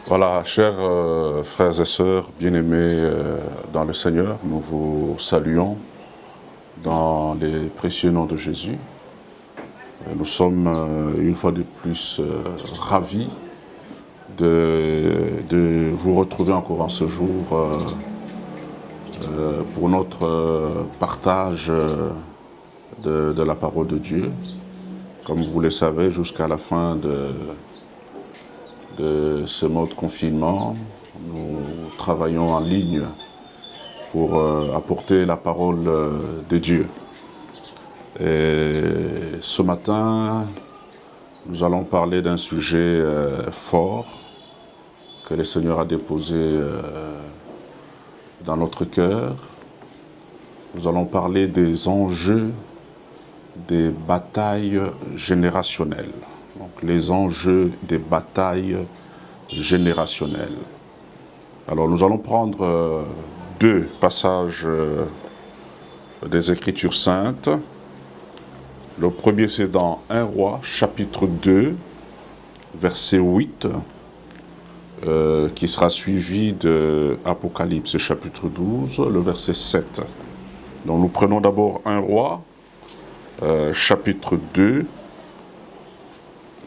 Voilà, chers frères et sœurs bien-aimés dans le Seigneur, nous vous saluons dans les précieux noms de Jésus. Nous sommes une fois de plus ravis de vous retrouver encore en ce jour pour notre partage de la parole de Dieu. Comme vous le savez, jusqu'à la fin de ce mode confinement, nous travaillons en ligne pour apporter la parole de Dieu. Et ce matin, nous allons parler d'un sujet fort que le Seigneur a déposé dans notre cœur. Nous allons parler des enjeux des batailles générationnelles. Donc, les enjeux des batailles générationnelles. Alors, nous allons prendre deux passages des Écritures saintes. Le premier, c'est dans 1 Roi, chapitre 2, verset 8, qui sera suivi de Apocalypse, chapitre 12, le verset 7. Donc, nous prenons d'abord 1 Roi, chapitre 2,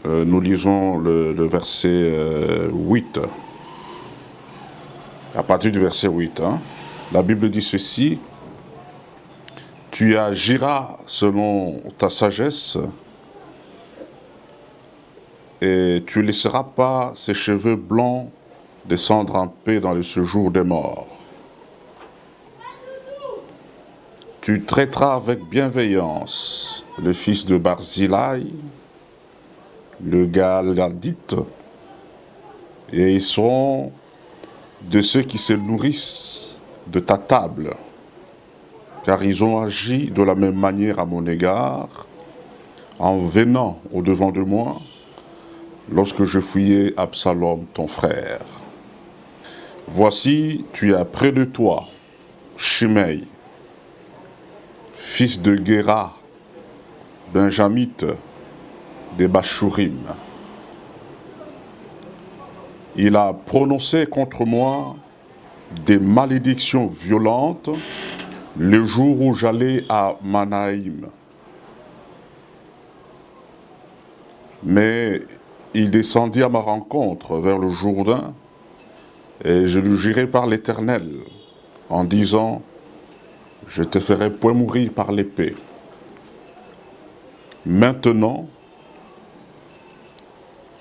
nous lisons le verset 8. À partir du verset 8, la Bible dit ceci: « Tu agiras selon ta sagesse et tu ne laisseras pas ses cheveux blancs descendre en paix dans le séjour des morts. Tu traiteras avec bienveillance le fils de Barzillai, le Galadite, et ils seront de ceux qui se nourrissent de ta table, car ils ont agi de la même manière à mon égard, en venant au-devant de moi, lorsque je fouillais Absalom, ton frère. Voici, tu as près de toi Shimei, fils de Guéra, benjamite des Bachurim. Il a prononcé contre moi des malédictions violentes le jour où j'allais à Manaïm. Mais il descendit à ma rencontre vers le Jourdain, et je lui jurai par l'Éternel, en disant: je te ferai point mourir par l'épée. Maintenant,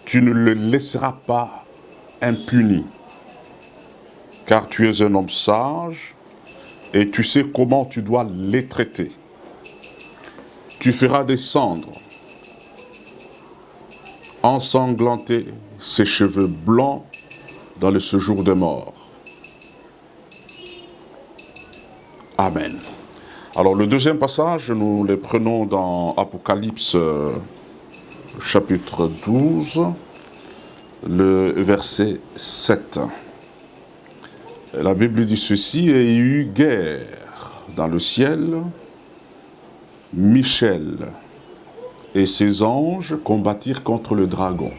tu ne le laisseras pas impuni, car tu es un homme sage et tu sais comment tu dois les traiter. Tu feras descendre, ensanglanter ses cheveux blancs dans le séjour des morts. Amen. Alors le deuxième passage, nous le prenons dans Apocalypse chapitre 12, le verset 7. La Bible dit ceci: « Et il y eut guerre dans le ciel, Michel et ses anges combattirent contre le dragon.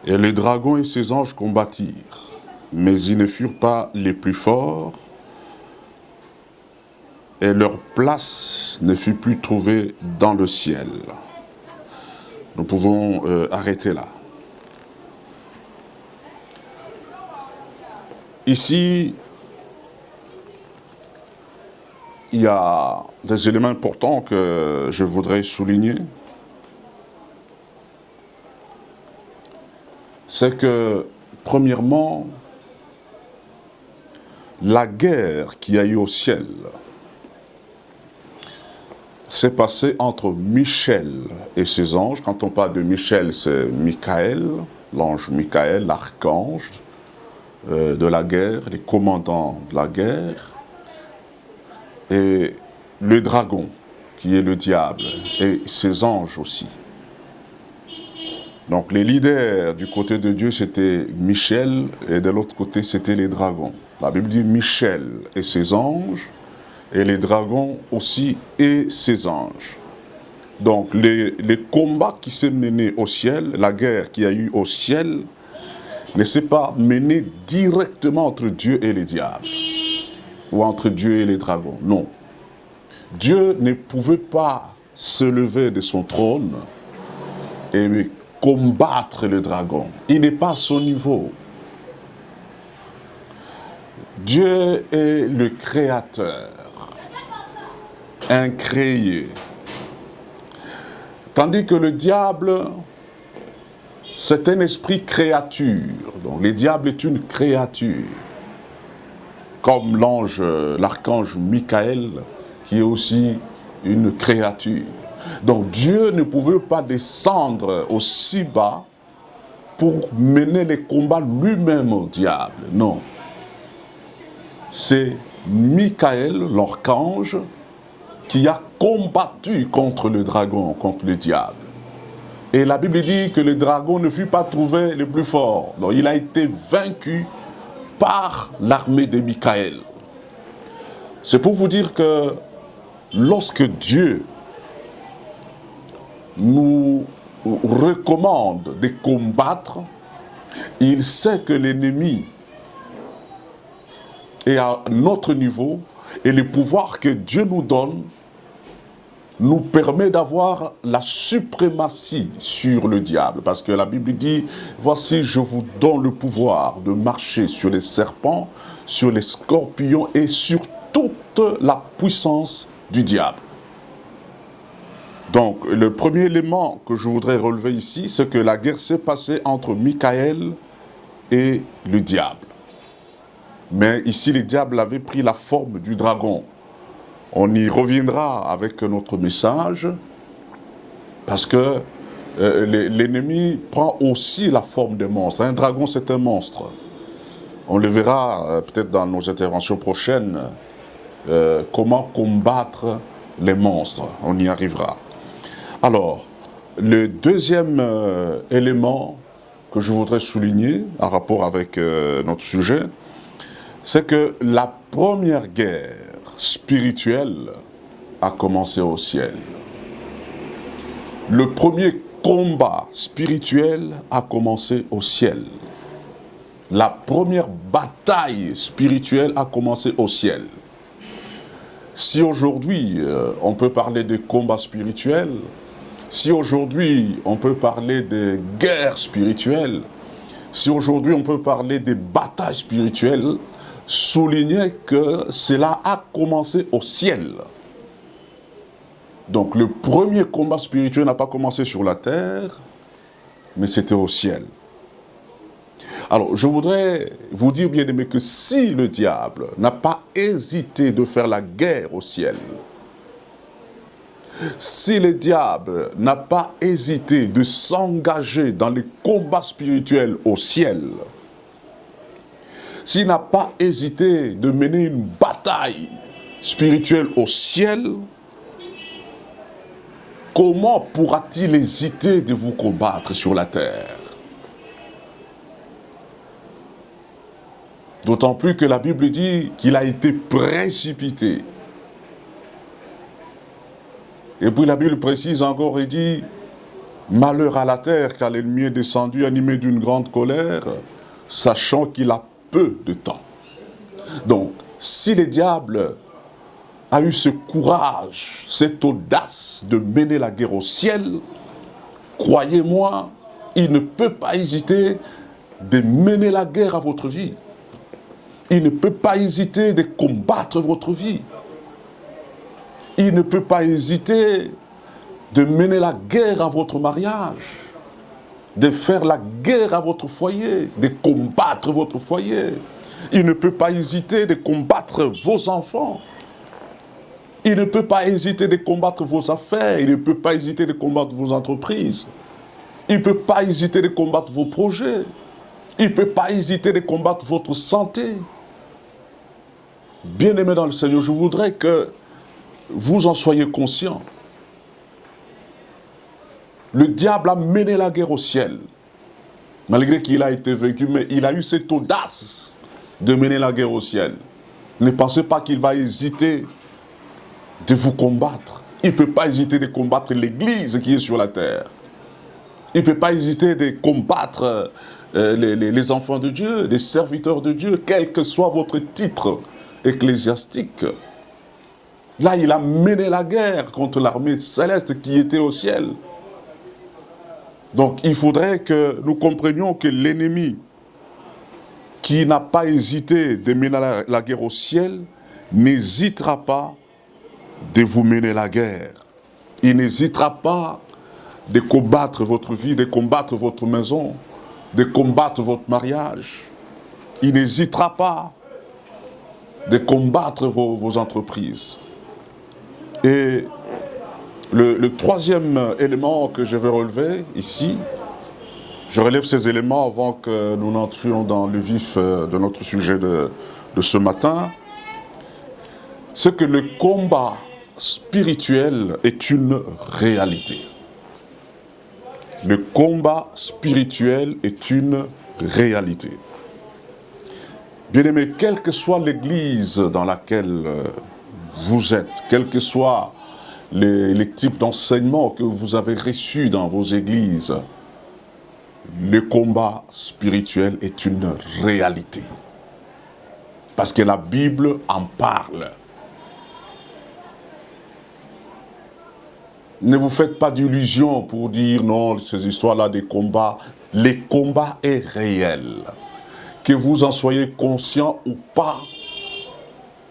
Et le dragon et ses anges combattirent, mais ils ne furent pas les plus forts, et leur place ne fut plus trouvée dans le ciel. » Nous pouvons arrêter là. Ici, il y a des éléments importants que je voudrais souligner. C'est que, premièrement, la guerre qu'il y a eu au ciel s'est passée entre Michel et ses anges. Quand on parle de Michel, c'est Michael, l'ange Michael, l'archange de la guerre, les commandants de la guerre, et le dragon, qui est le diable, et ses anges aussi. Donc les leaders du côté de Dieu, c'était Michel, et de l'autre côté, c'était les dragons. La Bible dit Michel et ses anges, et les dragons aussi et ses anges. Donc, les combats qui s'est mené au ciel, la guerre qui a eu au ciel, ne s'est pas menée directement entre Dieu et les diables, ou entre Dieu et les dragons, non. Dieu ne pouvait pas se lever de son trône et combattre le dragon. Il n'est pas à son niveau. Dieu est le créateur, incréé. Tandis que le diable, c'est un esprit créature. Donc le diable est une créature. Comme l'archange Michael, qui est aussi une créature. Donc Dieu ne pouvait pas descendre aussi bas pour mener les combats lui-même au diable. Non. C'est Michael, l'archange, qui a combattu contre le dragon, contre le diable. Et la Bible dit que le dragon ne fut pas trouvé le plus fort. Donc il a été vaincu par l'armée de Michael. C'est pour vous dire que lorsque Dieu nous recommande de combattre, il sait que l'ennemi est à notre niveau et le pouvoir que Dieu nous donne nous permet d'avoir la suprématie sur le diable. Parce que la Bible dit, voici je vous donne le pouvoir de marcher sur les serpents, sur les scorpions et sur toute la puissance du diable. Donc, le premier élément que je voudrais relever ici, c'est que la guerre s'est passée entre Michael et le diable. Mais ici, le diable avait pris la forme du dragon. On y reviendra avec notre message, parce que l'ennemi prend aussi la forme des monstres. Un dragon, c'est un monstre. On le verra peut-être dans nos interventions prochaines, comment combattre les monstres. On y arrivera. Alors, le deuxième élément que je voudrais souligner en rapport avec notre sujet, c'est que la première guerre spirituelle a commencé au ciel. Le premier combat spirituel a commencé au ciel. La première bataille spirituelle a commencé au ciel. Si aujourd'hui on peut parler de combat spirituel, si aujourd'hui on peut parler de guerre spirituelle, si aujourd'hui on peut parler de bataille spirituelle, soulignez que cela a commencé au ciel. Donc le premier combat spirituel n'a pas commencé sur la terre, mais c'était au ciel. Alors je voudrais vous dire, bien aimé, que si le diable n'a pas hésité de faire la guerre au ciel, si le diable n'a pas hésité de s'engager dans les combats spirituels au ciel, s'il n'a pas hésité de mener une bataille spirituelle au ciel, comment pourra-t-il hésiter de vous combattre sur la terre? D'autant plus que la Bible dit qu'il a été précipité. Et puis la Bible précise encore et dit, malheur à la terre, car l'ennemi est descendu animé d'une grande colère, sachant qu'il a peu de temps. Donc, si le diable a eu ce courage, cette audace de mener la guerre au ciel, croyez-moi, il ne peut pas hésiter de mener la guerre à votre vie. Il ne peut pas hésiter de combattre votre vie. Il ne peut pas hésiter de mener la guerre à votre mariage, de faire la guerre à votre foyer, de combattre votre foyer. Il ne peut pas hésiter de combattre vos enfants. Il ne peut pas hésiter de combattre vos affaires. Il ne peut pas hésiter de combattre vos entreprises. Il ne peut pas hésiter de combattre vos projets. Il ne peut pas hésiter de combattre votre santé. Bien-aimés dans le Seigneur, je voudrais que vous en soyez conscients. Le diable a mené la guerre au ciel. Malgré qu'il a été vaincu, mais il a eu cette audace de mener la guerre au ciel. Ne pensez pas qu'il va hésiter de vous combattre. Il ne peut pas hésiter de combattre l'Église qui est sur la terre. Il ne peut pas hésiter de combattre les enfants de Dieu, les serviteurs de Dieu, quel que soit votre titre ecclésiastique. Là, il a mené la guerre contre l'armée céleste qui était au ciel. Donc, il faudrait que nous comprenions que l'ennemi qui n'a pas hésité de mener la guerre au ciel n'hésitera pas de vous mener la guerre. Il n'hésitera pas de combattre votre vie, de combattre votre maison, de combattre votre mariage. Il n'hésitera pas de combattre vos entreprises. Et le troisième élément que je vais relever ici, je relève ces éléments avant que nous n'entrions dans le vif de notre sujet de ce matin, c'est que le combat spirituel est une réalité. Le combat spirituel est une réalité. Bien-aimés, quelle que soit l'église dans laquelle vous êtes, quels que soient les types d'enseignements que vous avez reçus dans vos églises, le combat spirituel est une réalité. Parce que la Bible en parle. Ne vous faites pas d'illusions pour dire non, ces histoires-là des combats. Les combats est réel. Que vous en soyez conscient ou pas,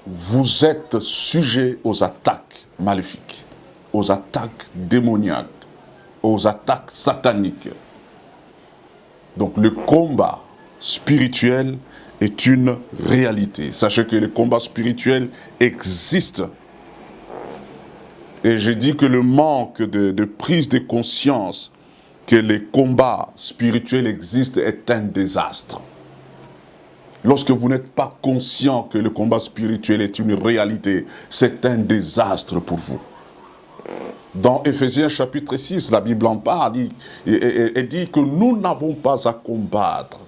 vous êtes sujet aux attaques maléfiques, aux attaques démoniaques, aux attaques sataniques. Donc le combat spirituel est une réalité. Sachez que le combat spirituel existe. Et j'ai dit que le manque de prise de conscience que les combats spirituels existent est un désastre. Lorsque vous n'êtes pas conscient que le combat spirituel est une réalité, c'est un désastre pour vous. Dans Éphésiens chapitre 6, la Bible en parle, elle dit que nous n'avons pas à combattre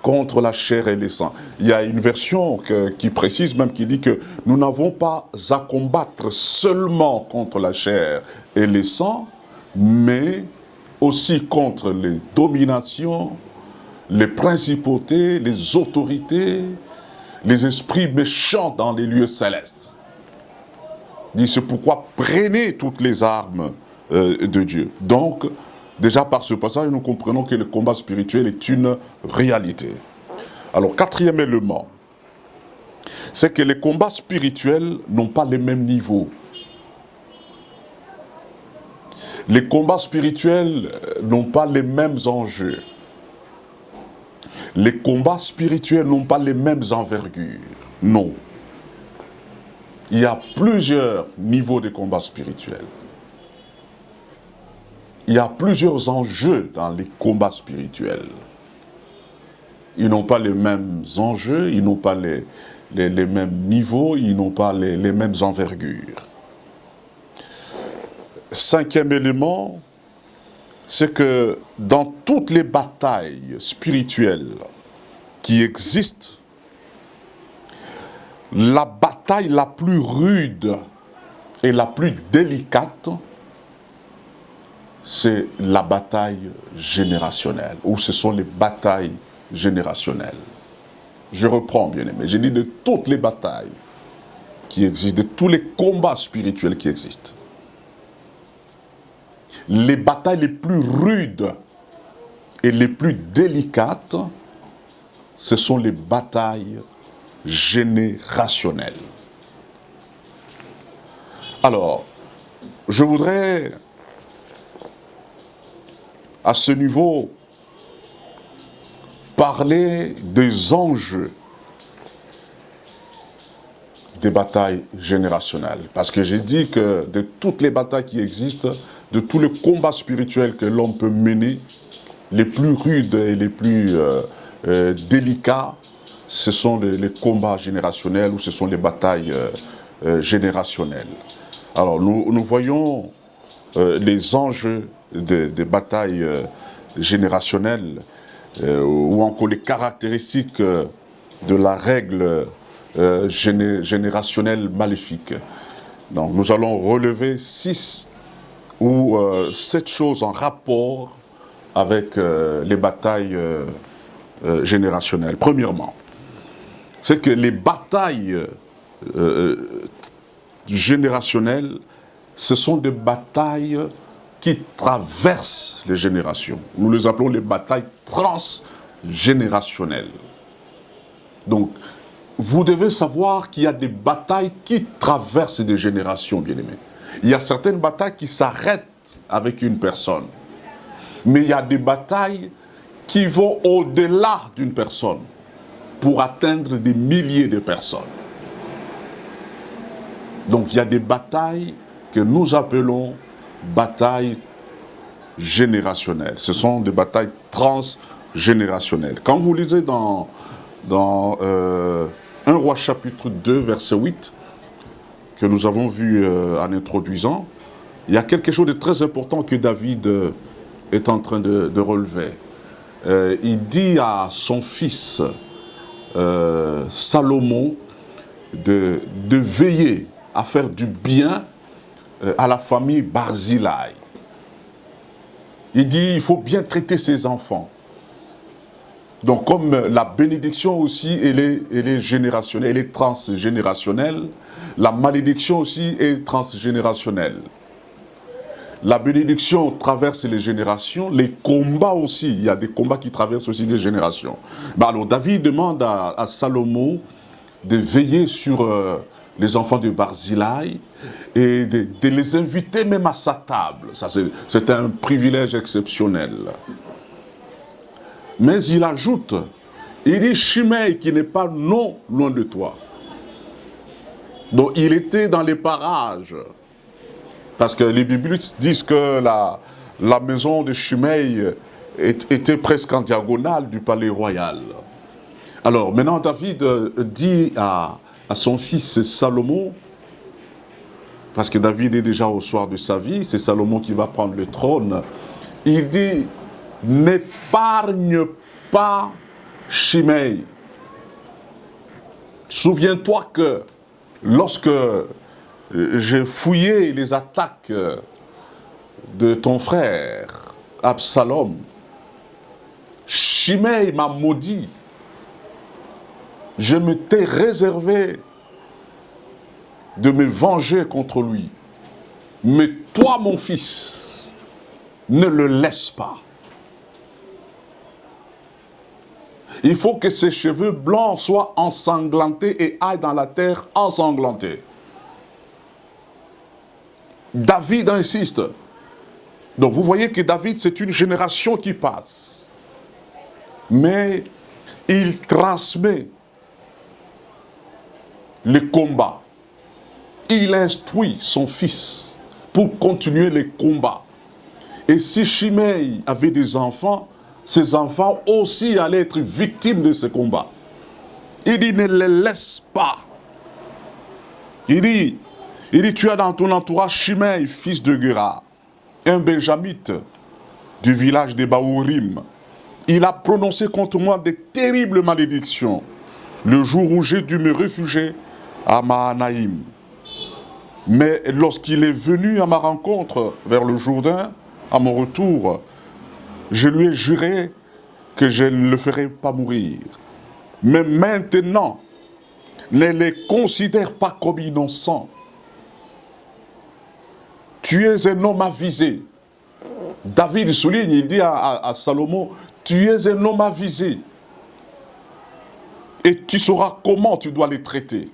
contre la chair et le sang. Il y a une version qui précise même, qui dit que nous n'avons pas à combattre seulement contre la chair et le sang, mais aussi contre les dominations, les principautés, les autorités, les esprits méchants dans les lieux célestes. Il dit, c'est pourquoi prenez toutes les armes de Dieu. Donc, déjà par ce passage, nous comprenons que le combat spirituel est une réalité. Alors, quatrième élément, c'est que les combats spirituels n'ont pas les mêmes niveaux. Les combats spirituels n'ont pas les mêmes enjeux. Les combats spirituels n'ont pas les mêmes envergures. Non. Il y a plusieurs niveaux de combats spirituels. Il y a plusieurs enjeux dans les combats spirituels. Ils n'ont pas les mêmes enjeux, ils n'ont pas les mêmes niveaux, ils n'ont pas les mêmes envergures. Cinquième élément, c'est que dans toutes les batailles spirituelles qui existent, la bataille la plus rude et la plus délicate, c'est la bataille générationnelle, ou ce sont les batailles générationnelles. Je reprends, bien aimé, j'ai dit de toutes les batailles qui existent, de tous les combats spirituels qui existent. Les batailles les plus rudes et les plus délicates, ce sont les batailles générationnelles. Alors, je voudrais, à ce niveau, parler des enjeux des batailles générationnelles. Parce que j'ai dit que de toutes les batailles qui existent, de tous les combats spirituels que l'homme peut mener, les plus rudes et les plus délicats, ce sont les combats générationnels ou ce sont les batailles générationnelles. Alors nous voyons les enjeux des batailles générationnelles ou encore les caractéristiques de la règle générationnelle maléfique. Donc nous allons relever 6 ou 7 choses en rapport avec les batailles générationnelles. Premièrement, c'est que les batailles générationnelles, ce sont des batailles qui traversent les générations. Nous les appelons les batailles transgénérationnelles. Donc, vous devez savoir qu'il y a des batailles qui traversent des générations, bien-aimés. Il y a certaines batailles qui s'arrêtent avec une personne. Mais il y a des batailles qui vont au-delà d'une personne pour atteindre des milliers de personnes. Donc il y a des batailles que nous appelons batailles générationnelles. Ce sont des batailles transgénérationnelles. Quand vous lisez dans 1 Roi chapitre 2, verset 8, que nous avons vu en introduisant, il y a quelque chose de très important que David est en train de relever. Il dit à son fils Salomon de veiller à faire du bien à la famille Barzillai. Il dit il faut bien traiter ses enfants. Donc comme la bénédiction aussi, elle est générationnelle, elle est transgénérationnelle, la malédiction aussi est transgénérationnelle. La bénédiction traverse les générations, les combats aussi, il y a des combats qui traversent aussi les générations. Alors David demande à Salomon de veiller sur les enfants de Barzillai et de les inviter même à sa table. Ça, c'est un privilège exceptionnel. Mais il ajoute, il dit Shimei qui n'est pas non loin de toi. Donc il était dans les parages. Parce que les bibliques disent que la maison de Shimei était presque en diagonale du palais royal. Alors maintenant David dit à son fils Salomon, parce que David est déjà au soir de sa vie, c'est Salomon qui va prendre le trône, il dit n'épargne pas Shimei. Souviens-toi que lorsque j'ai fouillé les attaques de ton frère Absalom, Shimei m'a maudit. Je m'étais réservé de me venger contre lui. Mais toi, mon fils, ne le laisse pas. Il faut que ses cheveux blancs soient ensanglantés et aillent dans la terre ensanglantée. David insiste. Donc vous voyez que David, c'est une génération qui passe. Mais il transmet les combats. Il instruit son fils pour continuer les combats. Et si Shimei avait des enfants, ses enfants aussi allaient être victimes de ce combat. Il dit, ne les laisse pas. Il dit, tu as dans ton entourage Shimei, fils de Gera, un benjamite du village de Baourim. Il a prononcé contre moi de terribles malédictions le jour où j'ai dû me réfugier à Mahanaïm. Mais lorsqu'il est venu à ma rencontre vers le Jourdain, à mon retour, je lui ai juré que je ne le ferai pas mourir. Mais maintenant, ne les considère pas comme innocents. Tu es un homme avisé. David souligne, il dit à Salomon, tu es un homme avisé. Et tu sauras comment tu dois les traiter.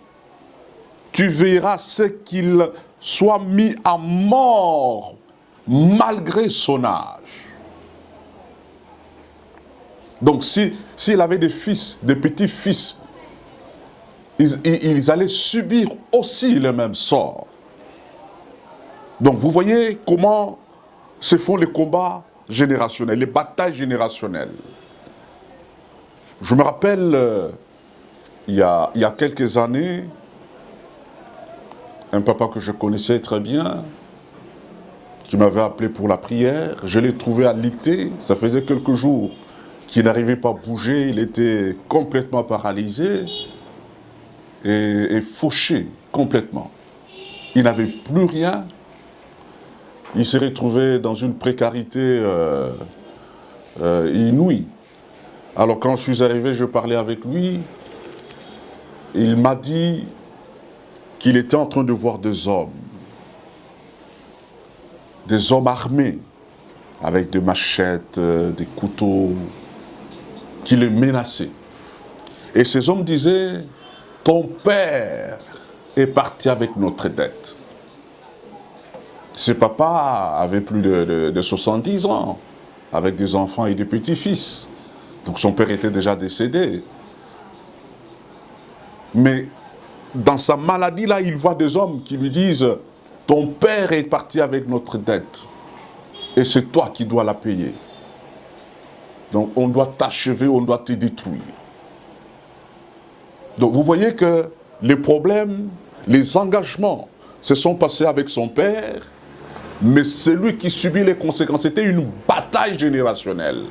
Tu verras ce qu'il soit mis à mort malgré son âge. Donc s'il avait des fils, des petits-fils, ils allaient subir aussi le même sort. Donc vous voyez comment se font les combats générationnels, les batailles générationnelles. Je me rappelle, il y a quelques années, un papa que je connaissais très bien, qui m'avait appelé pour la prière, je l'ai trouvé alité, ça faisait quelques jours qu'il n'arrivait pas à bouger, il était complètement paralysé et fauché complètement. il n'avait plus rien. Il s'est retrouvé dans une précarité inouïe. Alors quand je suis arrivé, je parlais avec lui. Il m'a dit qu'il était en train de voir des hommes armés, avec des machettes, des couteaux, qui le menaçaient. Et ces hommes disaient, ton père est parti avec notre dette. Ses papas avaient plus de 70 ans, avec des enfants et des petits-fils. Donc son père était déjà décédé. Mais dans sa maladie-là, il voit des hommes qui lui disent, ton père est parti avec notre dette. Et c'est toi qui dois la payer. Donc on doit t'achever, on doit te détruire. Donc vous voyez que les problèmes, les engagements se sont passés avec son père, mais c'est lui qui subit les conséquences. C'était une bataille générationnelle.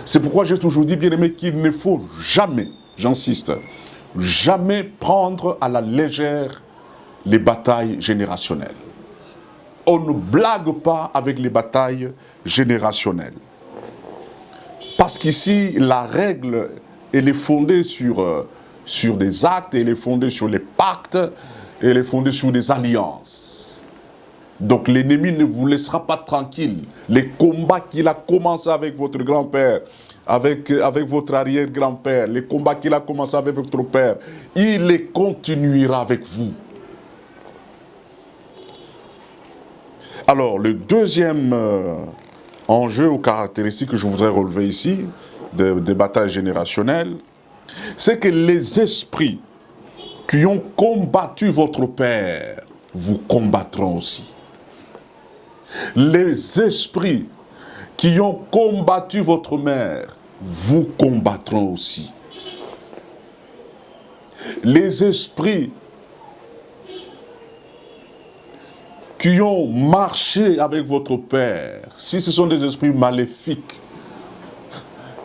C'est pourquoi j'ai toujours dit, bien aimé, qu'il ne faut jamais, j'insiste, jamais prendre à la légère les batailles générationnelles. On ne blague pas avec les batailles générationnelles. Parce qu'ici, la règle, elle est fondée sur des actes, elle est fondée sur les pactes, elle est fondée sur des alliances. Donc l'ennemi ne vous laissera pas tranquille. Les combats qu'il a commencé avec votre grand-père, avec votre arrière-grand-père, les combats qu'il a commencé avec votre père, il les continuera avec vous. Alors, le deuxième enjeu ou caractéristique que je voudrais relever ici, des batailles générationnelles, c'est que les esprits qui ont combattu votre père vous combattront aussi. Les esprits qui ont combattu votre mère vous combattront aussi. Les esprits qui ont marché avec votre père, si ce sont des esprits maléfiques,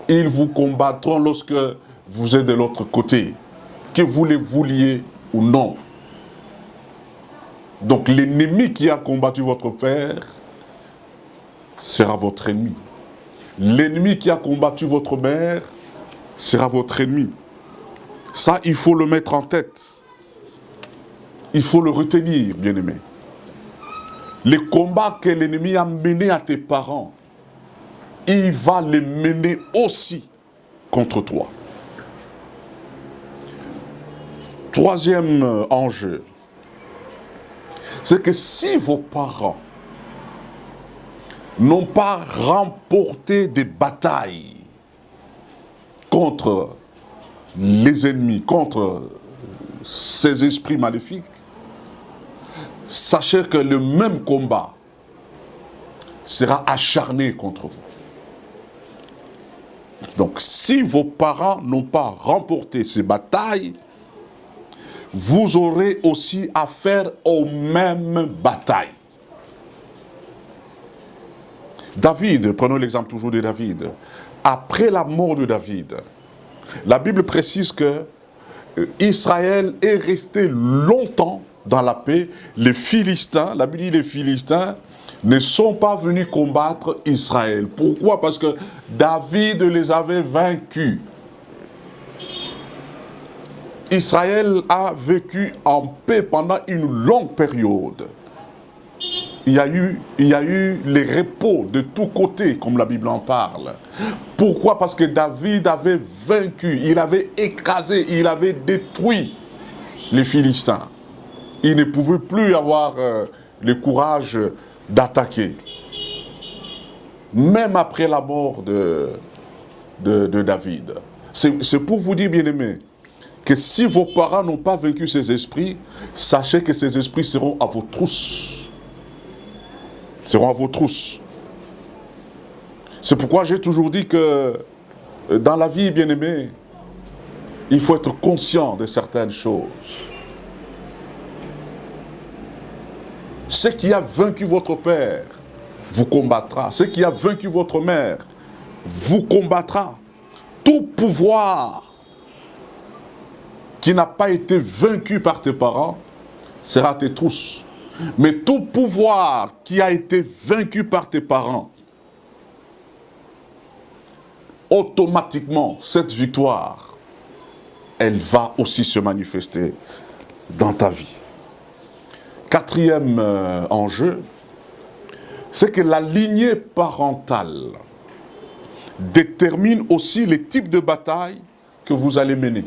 ils vous combattront lorsque vous êtes de l'autre côté, que vous les vouliez ou non. Donc l'ennemi qui a combattu votre père sera votre ennemi. L'ennemi qui a combattu votre mère sera votre ennemi. Ça, il faut le mettre en tête. Il faut le retenir, bien-aimé. Les combats que l'ennemi a menés à tes parents, il va les mener aussi contre toi. Troisième enjeu, c'est que si vos parents n'ont pas remporté des batailles contre les ennemis, contre ces esprits maléfiques, sachez que le même combat sera acharné contre vous. Donc, si vos parents n'ont pas remporté ces batailles, vous aurez aussi affaire aux mêmes batailles. David, prenons l'exemple toujours de David. Après la mort de David, la Bible précise que Israël est resté longtemps dans la paix. Les Philistins, la Bible dit les Philistins, ne sont pas venus combattre Israël. Pourquoi? Parce que David les avait vaincus. Israël a vécu en paix pendant une longue période. Il y a eu les repos de tous côtés, comme la Bible en parle. Pourquoi? Parce que David avait vaincu, il avait écrasé, il avait détruit les Philistins. Il ne pouvait plus avoir le courage d'attaquer. Même après la mort de David. C'est pour vous dire, bien-aimés, que si vos parents n'ont pas vaincu ces esprits, sachez que ces esprits seront à vos trousses. Seront à vos trousses. C'est pourquoi j'ai toujours dit que dans la vie, bien-aimé, il faut être conscient de certaines choses. Ce qui a vaincu votre père vous combattra. Ce qui a vaincu votre mère vous combattra. Tout pouvoir qui n'a pas été vaincu par tes parents sera tes trousses. Mais tout pouvoir qui a été vaincu par tes parents, automatiquement, cette victoire, elle va aussi se manifester dans ta vie. Quatrième enjeu, c'est que la lignée parentale détermine aussi les types de batailles que vous allez mener.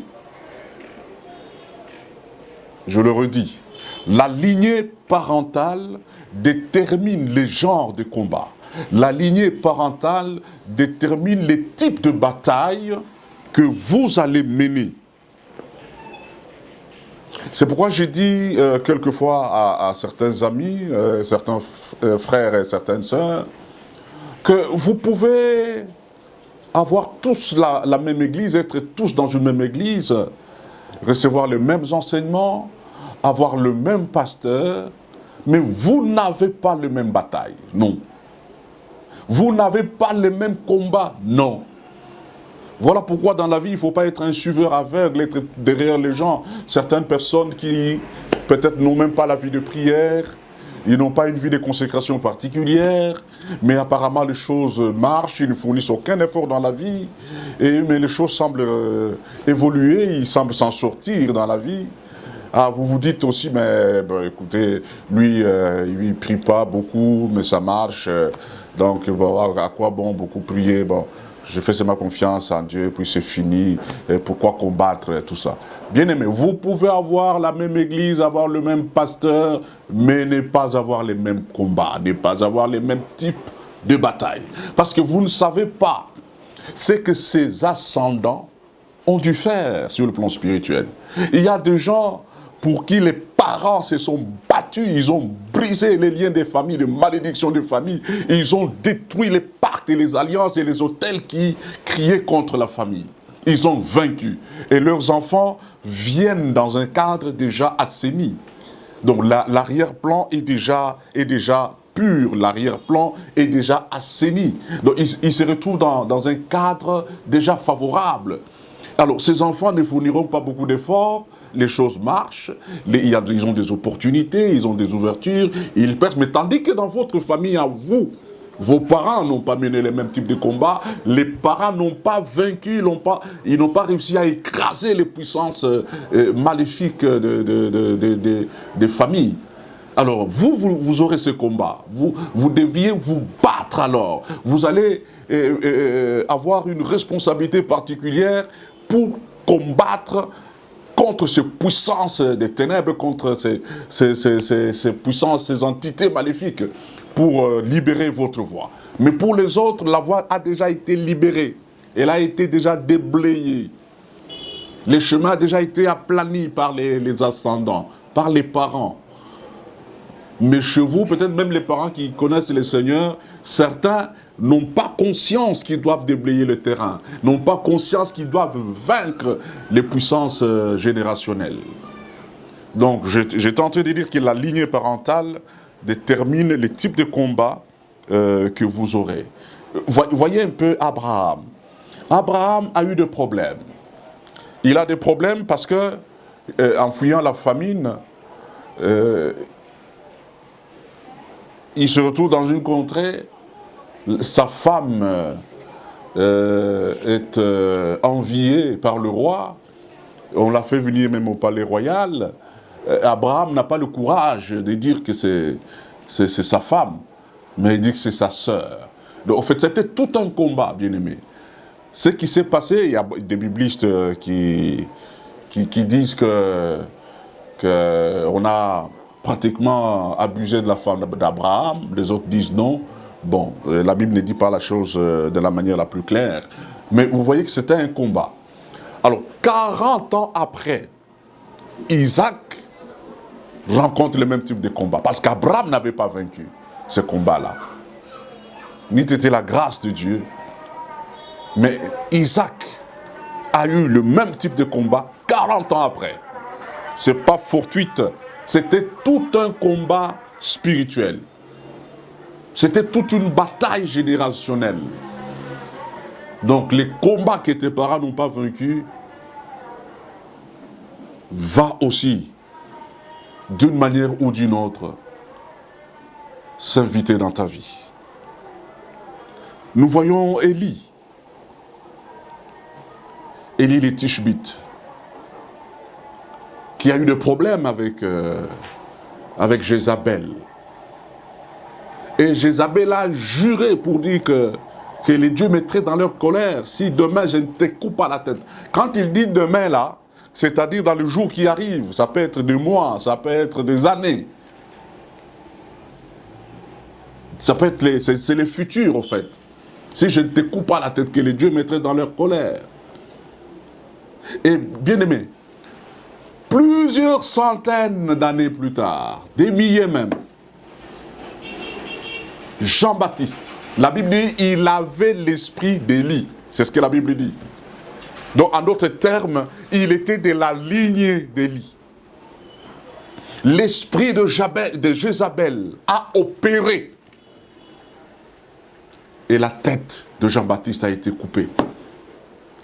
Je le redis, la lignée parentale détermine les genres de combats. La lignée parentale détermine les types de batailles que vous allez mener. C'est pourquoi j'ai dit quelquefois à certains amis, certains frères et certaines sœurs, que vous pouvez avoir tous la même église, être tous dans une même église, recevoir les mêmes enseignements, avoir le même pasteur, mais vous n'avez pas les mêmes batailles, non. Vous n'avez pas les mêmes combats, non. Voilà pourquoi dans la vie, il ne faut pas être un suiveur aveugle, être derrière les gens. Certaines personnes qui peut-être n'ont même pas la vie de prière, ils n'ont pas une vie de consécration particulière, mais apparemment les choses marchent, ils ne fournissent aucun effort dans la vie, mais les choses semblent évoluer, ils semblent s'en sortir dans la vie. Ah, vous vous dites aussi, mais écoutez, lui, il ne prie pas beaucoup, mais ça marche, donc bon, à quoi bon beaucoup prier, bon. Je fais ma confiance en Dieu, puis c'est fini. Et pourquoi combattre tout ça? Bien aimé, vous pouvez avoir la même église, avoir le même pasteur, mais ne pas avoir les mêmes combats, ne pas avoir les mêmes types de batailles. Parce que vous ne savez pas ce que ces ascendants ont dû faire sur le plan spirituel. Il y a des gens pour qui les parents se sont battus, ils ont brisé les liens des familles, les malédictions des familles, ils ont détruit les pactes et les alliances et les autels qui criaient contre la famille. Ils ont vaincu. Et leurs enfants viennent dans un cadre déjà assaini. Donc l'arrière-plan est déjà pur, l'arrière-plan est déjà assaini. Donc ils se retrouvent dans un cadre déjà favorable. Alors ces enfants ne fourniront pas beaucoup d'efforts, les choses marchent, ils ont des opportunités, ils ont des ouvertures, ils percent. Mais tandis que dans votre famille, à vous, vos parents n'ont pas mené les mêmes types de combats, les parents n'ont pas vaincu, ils n'ont pas réussi à écraser les puissances maléfiques des familles. Alors, vous aurez ce combat, vous deviez vous battre alors, vous allez avoir une responsabilité particulière pour combattre contre ces puissances des ténèbres, contre ces puissances, ces entités maléfiques, pour libérer votre voie. Mais pour les autres, la voie a déjà été libérée. Elle a été déjà déblayée. Les chemins ont déjà été aplanis par les ascendants, par les parents. Mais chez vous, peut-être même les parents qui connaissent le Seigneur, certains n'ont pas conscience qu'ils doivent déblayer le terrain, n'ont pas conscience qu'ils doivent vaincre les puissances générationnelles. Donc, j'étais en train de dire que la lignée parentale détermine les types de combats que vous aurez. Voyez un peu Abraham. Abraham a eu des problèmes. Il a des problèmes parce que, en fuyant la famine, il se retrouve dans une contrée. Sa femme est enviée par le roi. On l'a fait venir même au palais royal. Abraham n'a pas le courage de dire que c'est sa femme, mais il dit que c'est sa sœur. Donc en fait, c'était tout un combat, bien aimé. Ce qui s'est passé, il y a des biblistes qui disent qu'on a pratiquement abusé de la femme d'Abraham. Les autres disent non. Bon, la Bible ne dit pas la chose de la manière la plus claire. Mais vous voyez que c'était un combat. Alors, 40 ans après, Isaac rencontre le même type de combat. Parce qu'Abraham n'avait pas vaincu ce combat-là. N'eût été la grâce de Dieu. Mais Isaac a eu le même type de combat 40 ans après. Ce n'est pas fortuite. C'était tout un combat spirituel. C'était toute une bataille générationnelle. Donc les combats que tes parents n'ont pas vaincus va aussi, d'une manière ou d'une autre, s'inviter dans ta vie. Nous voyons Élie. Élie le Tishbite, qui a eu des problèmes avec Jézabel. Et Jézabel a juré pour dire que les dieux mettraient dans leur colère si demain je ne te coupe pas la tête. Quand il dit demain là, c'est-à-dire dans le jour qui arrive, ça peut être des mois, ça peut être des années. Ça peut être c'est les futurs, en fait. Si je ne te coupe pas la tête, que les dieux mettraient dans leur colère. Et bien aimé, plusieurs centaines d'années plus tard, des milliers même, Jean-Baptiste, la Bible dit, il avait l'esprit d'Élie. C'est ce que la Bible dit. Donc, en d'autres termes, il était de la lignée d'Élie. L'esprit de Jézabel a opéré. Et la tête de Jean-Baptiste a été coupée.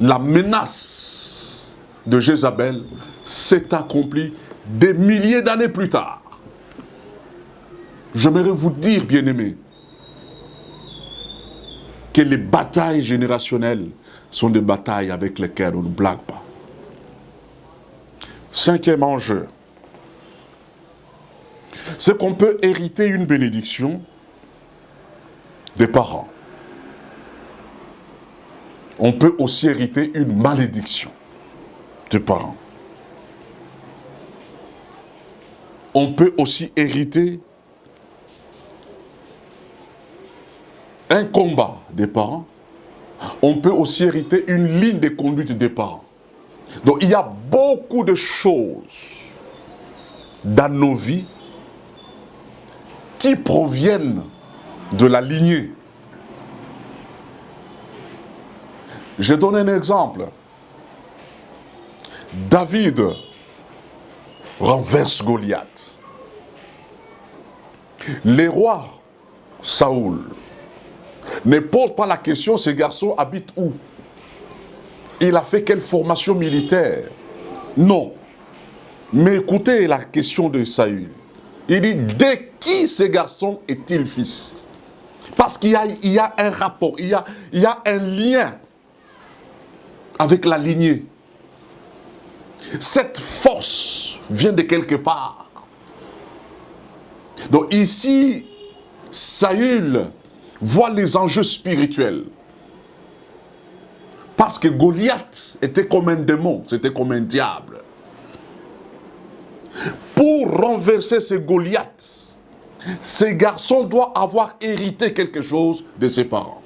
La menace de Jézabel s'est accomplie des milliers d'années plus tard. J'aimerais vous dire, bien-aimés, que les batailles générationnelles sont des batailles avec lesquelles on ne blague pas. Cinquième enjeu, c'est qu'on peut hériter une bénédiction des parents. On peut aussi hériter une malédiction des parents. On peut aussi hériter un combat des parents. On peut aussi hériter une ligne de conduite des parents. Donc il y a beaucoup de choses dans nos vies qui proviennent de la lignée. Je donne un exemple. David renverse Goliath. Les rois, Saoul, ne pose pas la question, ces garçons habitent où? Il a fait quelle formation militaire? Non. Mais écoutez la question de Saül. Il dit, de qui ces garçons est-il fils? Parce qu'il y a un rapport, il y a un lien avec la lignée. Cette force vient de quelque part. Donc ici, Saül voit les enjeux spirituels. Parce que Goliath était comme un démon, c'était comme un diable. Pour renverser ce Goliath, ces garçons doivent avoir hérité quelque chose de ses parents.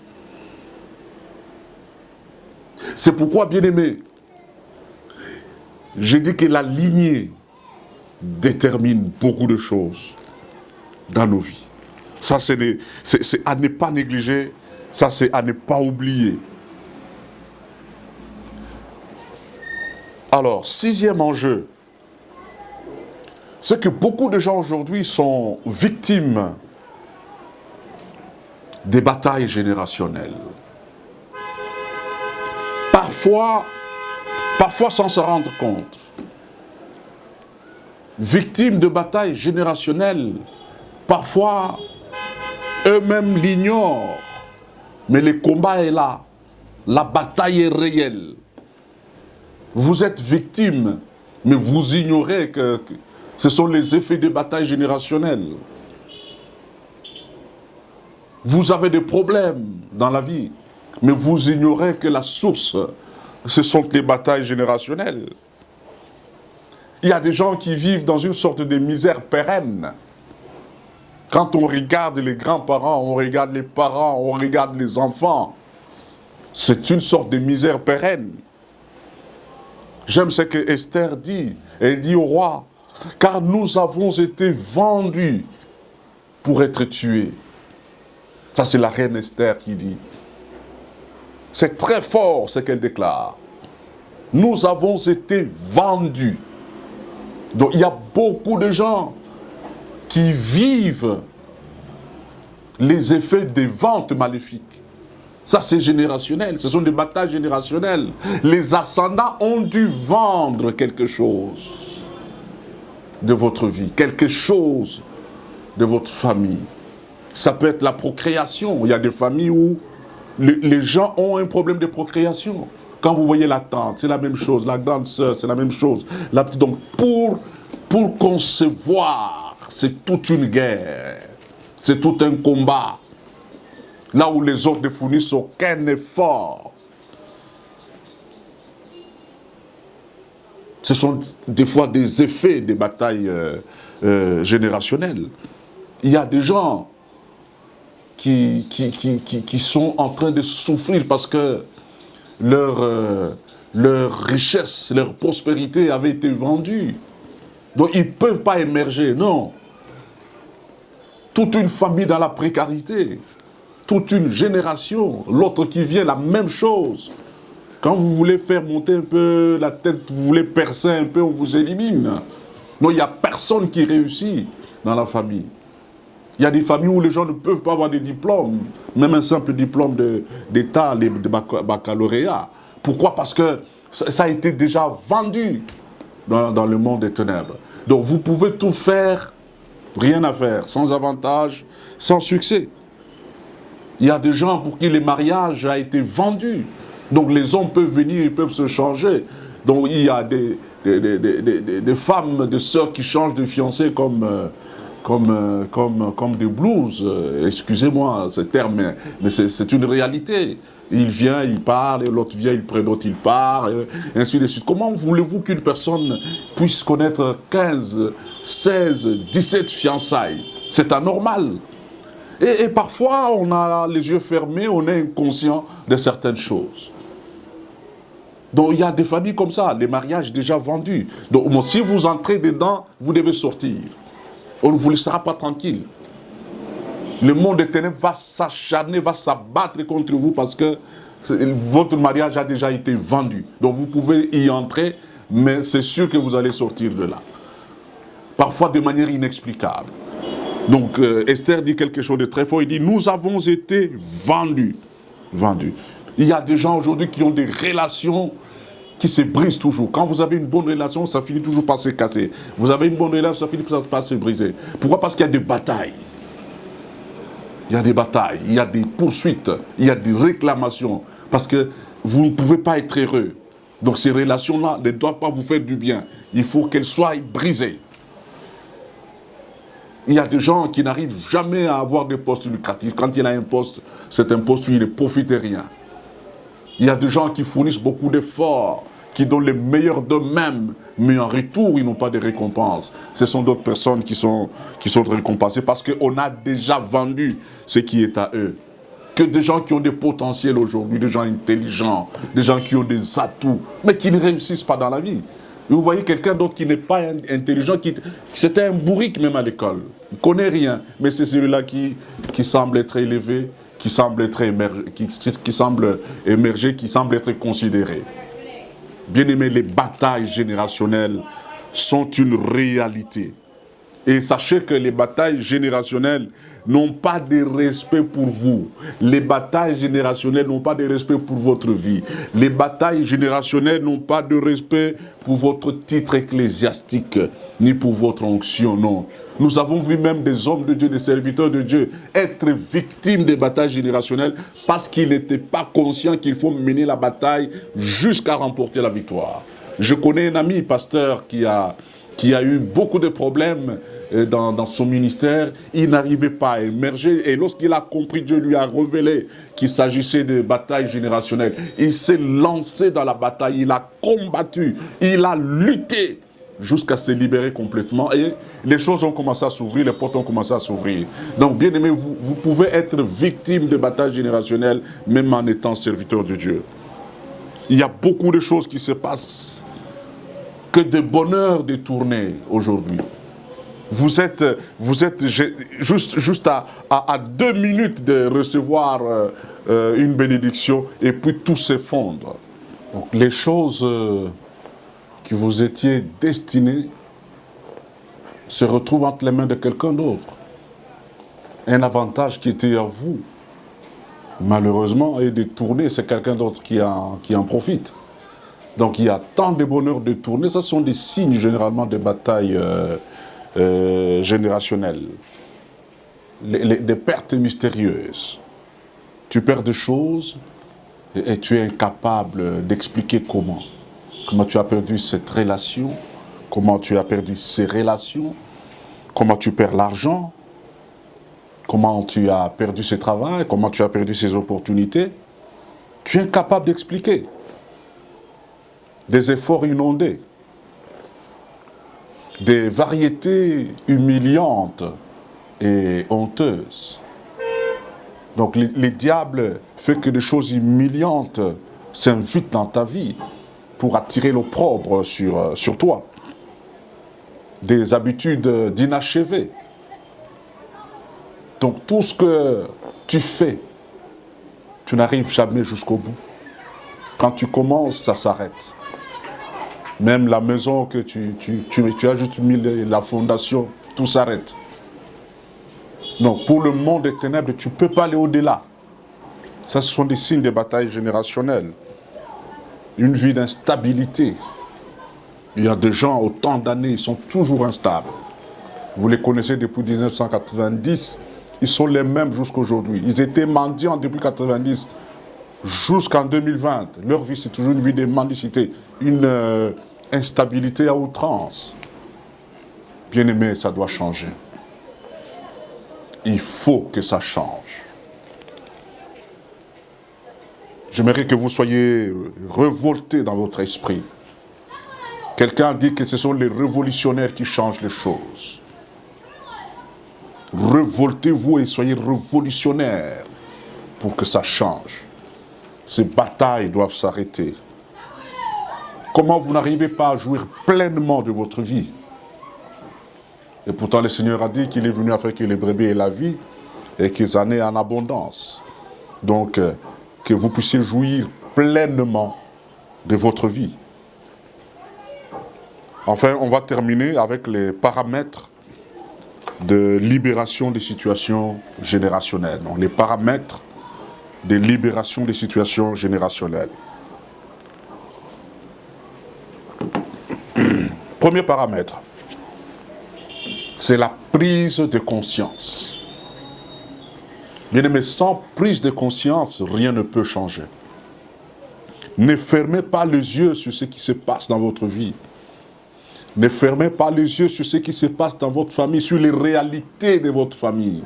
C'est pourquoi, bien-aimés, je dis que la lignée détermine beaucoup de choses dans nos vies. Ça, c'est à ne pas négliger, ça, c'est à ne pas oublier. Alors, sixième enjeu, c'est que beaucoup de gens aujourd'hui sont victimes des batailles générationnelles. Parfois sans se rendre compte. Victimes de batailles générationnelles, parfois eux-mêmes l'ignorent. Mais le combat est là. La bataille est réelle. Vous êtes victime, mais vous ignorez que ce sont les effets des batailles générationnelles. Vous avez des problèmes dans la vie, mais vous ignorez que la source, ce sont les batailles générationnelles. Il y a des gens qui vivent dans une sorte de misère pérenne. Quand on regarde les grands-parents, on regarde les parents, on regarde les enfants, c'est une sorte de misère pérenne. J'aime ce que Esther dit. Elle dit au roi, car nous avons été vendus pour être tués. Ça, c'est la reine Esther qui dit. C'est très fort ce qu'elle déclare. Nous avons été vendus. Donc il y a beaucoup de gens qui vivent les effets des ventes maléfiques. Ça, c'est générationnel. Ce sont des batailles générationnelles. Les ascendants ont dû vendre quelque chose de votre vie, quelque chose de votre famille. Ça peut être la procréation. Il y a des familles où les gens ont un problème de procréation. Quand vous voyez la tante, c'est la même chose. La grande sœur, c'est la même chose. La petite, donc, pour concevoir, c'est toute une guerre. C'est tout un combat. Là où les autres ne fournissent aucun effort. Ce sont des fois des effets des batailles générationnelles. Il y a des gens qui sont en train de souffrir parce que leur richesse, leur prospérité avait été vendue. Donc ils ne peuvent pas émerger, non. Toute une famille dans la précarité, toute une génération, l'autre qui vient, la même chose. Quand vous voulez faire monter un peu la tête, vous voulez percer un peu, on vous élimine. Non, il n'y a personne qui réussit dans la famille. Il y a des familles où les gens ne peuvent pas avoir des diplômes, même un simple diplôme d'État, de baccalauréat. Pourquoi? Parce que ça a été déjà vendu dans le monde des ténèbres. Donc vous pouvez tout faire, rien à faire, sans avantage, sans succès. Il y a des gens pour qui le mariage a été vendu. Donc les hommes peuvent venir, ils peuvent se changer. Donc il y a des femmes, des sœurs qui changent de fiancé comme des blues. Excusez-moi ce terme, mais c'est une réalité. Il vient, il part, et l'autre vient, il prend l'autre, il part, et ainsi de suite. Comment voulez-vous qu'une personne puisse connaître 15, 16, 17 fiançailles? C'est anormal. Et parfois, on a les yeux fermés, on est inconscient de certaines choses. Donc il y a des familles comme ça, les mariages déjà vendus. Donc si vous entrez dedans, vous devez sortir. On ne vous laissera pas tranquille. Le monde des ténèbres va s'acharner, va s'abattre contre vous parce que votre mariage a déjà été vendu. Donc vous pouvez y entrer, mais c'est sûr que vous allez sortir de là. Parfois de manière inexplicable. Donc Esther dit quelque chose de très fort, il dit « Nous avons été vendus. » Vendus. Il y a des gens aujourd'hui qui ont des relations qui se brisent toujours. Quand vous avez une bonne relation, ça finit toujours par se casser. Vous avez une bonne relation, ça finit par se briser. Pourquoi? Parce qu'il y a des batailles. Il y a des batailles, il y a des poursuites, il y a des réclamations. Parce que vous ne pouvez pas être heureux. Donc ces relations-là ne doivent pas vous faire du bien. Il faut qu'elles soient brisées. Il y a des gens qui n'arrivent jamais à avoir des postes lucratifs. Quand il a un poste, c'est un poste où il ne profite rien. Il y a des gens qui fournissent beaucoup d'efforts, qui donnent le meilleur d'eux-mêmes, mais en retour, ils n'ont pas de récompense. Ce sont d'autres personnes qui sont récompensées parce qu'on a déjà vendu ce qui est à eux. Que des gens qui ont des potentiels aujourd'hui, des gens intelligents, des gens qui ont des atouts, mais qui ne réussissent pas dans la vie. Et vous voyez quelqu'un d'autre qui n'est pas intelligent, c'était un bourrique même à l'école. Il ne connaît rien, mais c'est celui-là qui semble être élevé, qui semble être émerger, qui semble être considéré. Bien aimé, les batailles générationnelles sont une réalité. Et sachez que les batailles générationnelles n'ont pas de respect pour vous. Les batailles générationnelles n'ont pas de respect pour votre vie. Les batailles générationnelles n'ont pas de respect pour votre titre ecclésiastique, ni pour votre onction, non. Nous avons vu même des hommes de Dieu, des serviteurs de Dieu, être victimes des batailles générationnelles parce qu'ils n'étaient pas conscients qu'il faut mener la bataille jusqu'à remporter la victoire. Je connais un ami pasteur qui a eu beaucoup de problèmes dans son ministère. Il n'arrivait pas à émerger et lorsqu'il a compris, Dieu lui a révélé qu'il s'agissait de batailles générationnelles. Il s'est lancé dans la bataille, il a combattu, il a lutté jusqu'à se libérer complètement et les choses ont commencé à s'ouvrir, les portes ont commencé à s'ouvrir. Donc bien aimé, vous pouvez être victime de batailles générationnelles même en étant serviteur de Dieu. Il y a beaucoup de choses qui se passent, que de bonheur détourné aujourd'hui. Vous êtes juste à 2 minutes de recevoir une bénédiction et puis tout s'effondre. Donc les choses que vous étiez destinées se retrouvent entre les mains de quelqu'un d'autre. Un avantage qui était à vous, malheureusement, est détourné, c'est quelqu'un d'autre qui en profite. Donc il y a tant de bonheur détourné, ce sont des signes généralement de batailles générationnelles. des pertes mystérieuses. Tu perds des choses et tu es incapable d'expliquer comment. Comment tu as perdu cette relation, comment tu as perdu ces relations, comment tu perds l'argent, comment tu as perdu ce travail, comment tu as perdu ces opportunités. Tu es incapable d'expliquer. Des efforts inondés, des variétés humiliantes et honteuses. Donc les diables fait que des choses humiliantes s'invitent dans ta vie pour attirer l'opprobre sur toi. Des habitudes d'inachevées. Donc tout ce que tu fais, tu n'arrives jamais jusqu'au bout. Quand tu commences, ça s'arrête. Même la maison que tu as juste mis la fondation, tout s'arrête. Donc pour le monde des ténèbres, tu ne peux pas aller au-delà. Ça, ce sont des signes de bataille générationnelle. Une vie d'instabilité. Il y a des gens, autant d'années, ils sont toujours instables. Vous les connaissez depuis 1990, ils sont les mêmes jusqu'aujourd'hui. Ils étaient mendiants depuis 1990 jusqu'en 2020. Leur vie, c'est toujours une vie de mendicité, une instabilité à outrance. Bien-aimé, ça doit changer. Il faut que ça change. J'aimerais que vous soyez révoltés dans votre esprit. Quelqu'un dit que ce sont les révolutionnaires qui changent les choses. Révoltez-vous et soyez révolutionnaires pour que ça change. Ces batailles doivent s'arrêter. Comment vous n'arrivez pas à jouir pleinement de votre vie? Et pourtant le Seigneur a dit qu'il est venu afin que les brebis aient la vie et qu'ils en aient en abondance. Donc, que vous puissiez jouir pleinement de votre vie. Enfin, on va terminer avec les paramètres de libération des situations générationnelles. Donc, les paramètres de libération des situations générationnelles. Premier paramètre, c'est la prise de conscience. Bien-aimés, sans prise de conscience, rien ne peut changer. Ne fermez pas les yeux sur ce qui se passe dans votre vie. Ne fermez pas les yeux sur ce qui se passe dans votre famille, sur les réalités de votre famille.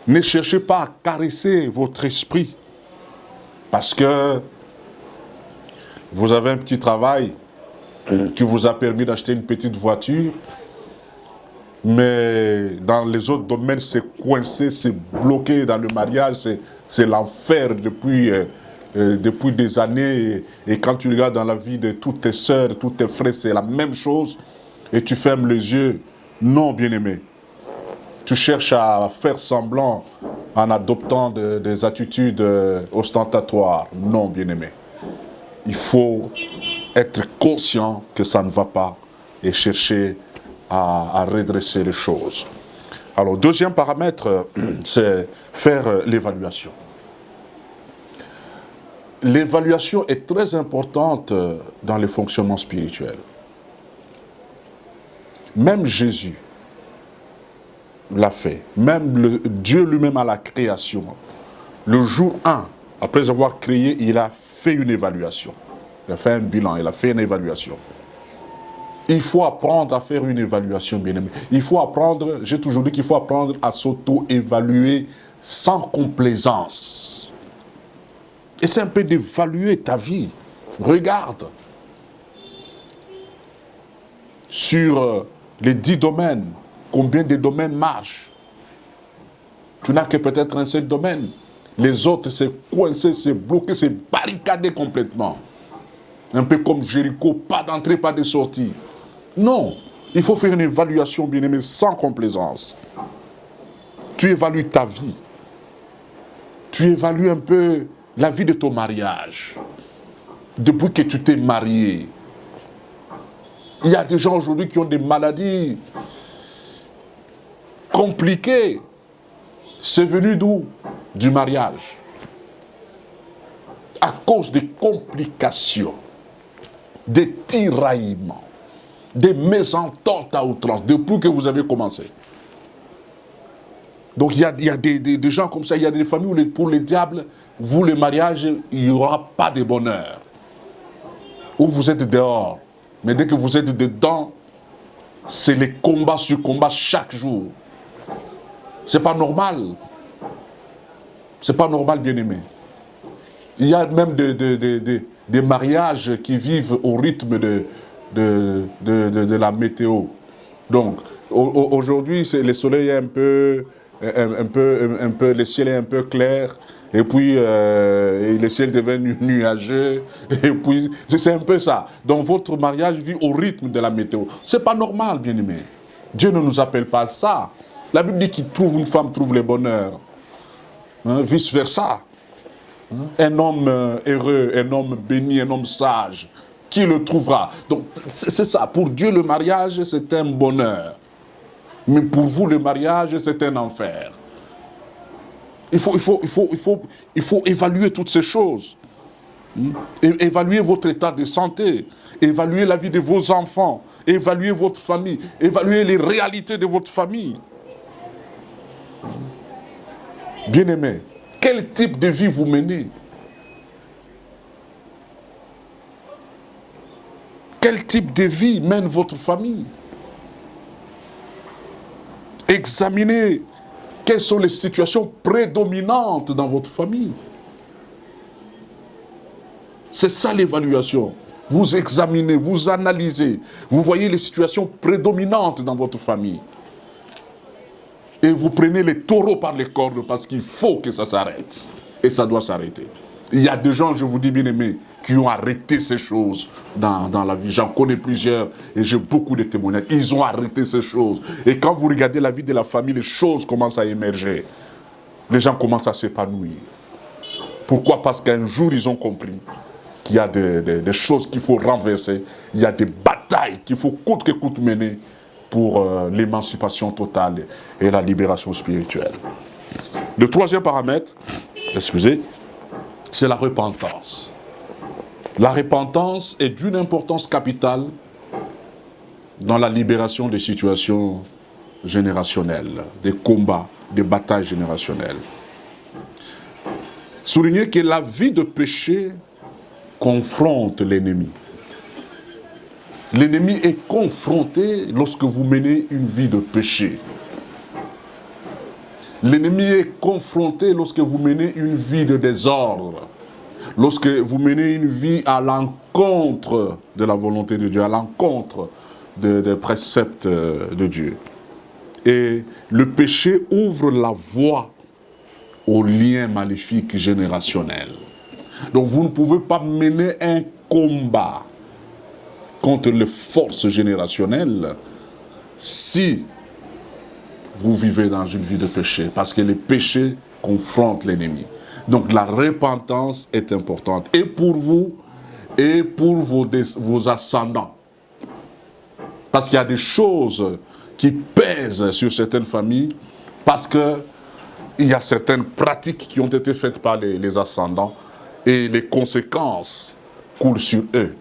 Ne cherchez pas à caresser votre esprit parce que vous avez un petit travail qui vous a permis d'acheter une petite voiture, mais dans les autres domaines, c'est coincé, c'est bloqué dans le mariage, c'est l'enfer depuis des années. Et quand tu regardes dans la vie de toutes tes sœurs, tous tes frères, c'est la même chose, et tu fermes les yeux. Non, bien-aimé. Tu cherches à faire semblant en adoptant des attitudes ostentatoires. Non, bien-aimé. Il faut être conscient que ça ne va pas et chercher à redresser les choses. Alors, deuxième paramètre, c'est faire l'évaluation. L'évaluation est très importante dans le fonctionnement spirituel. Même Jésus l'a fait. Même Dieu lui-même à la création. Le jour 1, après avoir créé, il a fait une évaluation. Il a fait un bilan, il a fait une évaluation. Il faut apprendre à faire une évaluation, bien-aimé. Il faut apprendre, j'ai toujours dit qu'il faut apprendre à s'auto-évaluer sans complaisance. Et c'est un peu d'évaluer ta vie. Regarde. Sur les 10 domaines, combien de domaines marchent? Tu n'as que peut-être un seul domaine. Les autres, c'est coincé, c'est bloqué, c'est barricadé complètement. Un peu comme Jéricho, pas d'entrée, pas de sortie. Non, il faut faire une évaluation, bien-aimé, sans complaisance. Tu évalues ta vie. Tu évalues un peu la vie de ton mariage. Depuis que tu t'es marié. Il y a des gens aujourd'hui qui ont des maladies compliquées. C'est venu d'où? Du mariage. À cause des complications, des tiraillements, des mésententes à outrance, depuis que vous avez commencé. Donc il y a des gens comme ça, il y a des familles où pour les diables, vous, le mariage, il n'y aura pas de bonheur. Où vous êtes dehors. Mais dès que vous êtes dedans, c'est les combats sur combats chaque jour. C'est pas normal. C'est pas normal, bien-aimé. Il y a même des mariages qui vivent au rythme de la météo. Donc, aujourd'hui, le soleil est le ciel est un peu clair, et puis le ciel devient nuageux, et puis c'est un peu ça. Donc, votre mariage vit au rythme de la météo. C'est pas normal, bien-aimé. Dieu ne nous appelle pas à ça. La Bible dit qu'il trouve une femme, trouve le bonheur. Hein, vice-versa. Un homme heureux, un homme béni, un homme sage, qui le trouvera? Donc, c'est ça. Pour Dieu, le mariage, c'est un bonheur. Mais pour vous, le mariage, c'est un enfer. Il faut évaluer toutes ces choses. Évaluer votre état de santé, évaluer la vie de vos enfants, évaluer votre famille, évaluer les réalités de votre famille. Bien-aimés, quel type de vie vous menez? Quel type de vie mène votre famille? Examinez quelles sont les situations prédominantes dans votre famille. C'est ça l'évaluation. Vous examinez, vous analysez, vous voyez les situations prédominantes dans votre famille. Et vous prenez les taureaux par les cornes parce qu'il faut que ça s'arrête. Et ça doit s'arrêter. Il y a des gens, je vous dis bien aimés, qui ont arrêté ces choses dans la vie. J'en connais plusieurs et j'ai beaucoup de témoignages. Ils ont arrêté ces choses. Et quand vous regardez la vie de la famille, les choses commencent à émerger. Les gens commencent à s'épanouir. Pourquoi? Parce qu'un jour, ils ont compris qu'il y a des choses qu'il faut renverser. Il y a des batailles qu'il faut coûte que coûte mener pour l'émancipation totale et la libération spirituelle. Le troisième paramètre, excusez, c'est la repentance. La repentance est d'une importance capitale dans la libération des situations générationnelles, des combats, des batailles générationnelles. Soulignez que la vie de péché confronte l'ennemi. L'ennemi est confronté lorsque vous menez une vie de péché. L'ennemi est confronté lorsque vous menez une vie de désordre. Lorsque vous menez une vie à l'encontre de la volonté de Dieu, à l'encontre des préceptes de Dieu. Et le péché ouvre la voie aux liens maléfiques générationnels. Donc vous ne pouvez pas mener un combat contre les forces générationnelles si vous vivez dans une vie de péché, parce que les péchés confrontent l'ennemi. Donc la repentance est importante, et pour vous, et pour vos ascendants. Parce qu'il y a des choses qui pèsent sur certaines familles, parce qu'il y a certaines pratiques qui ont été faites par les ascendants, et les conséquences coulent sur eux.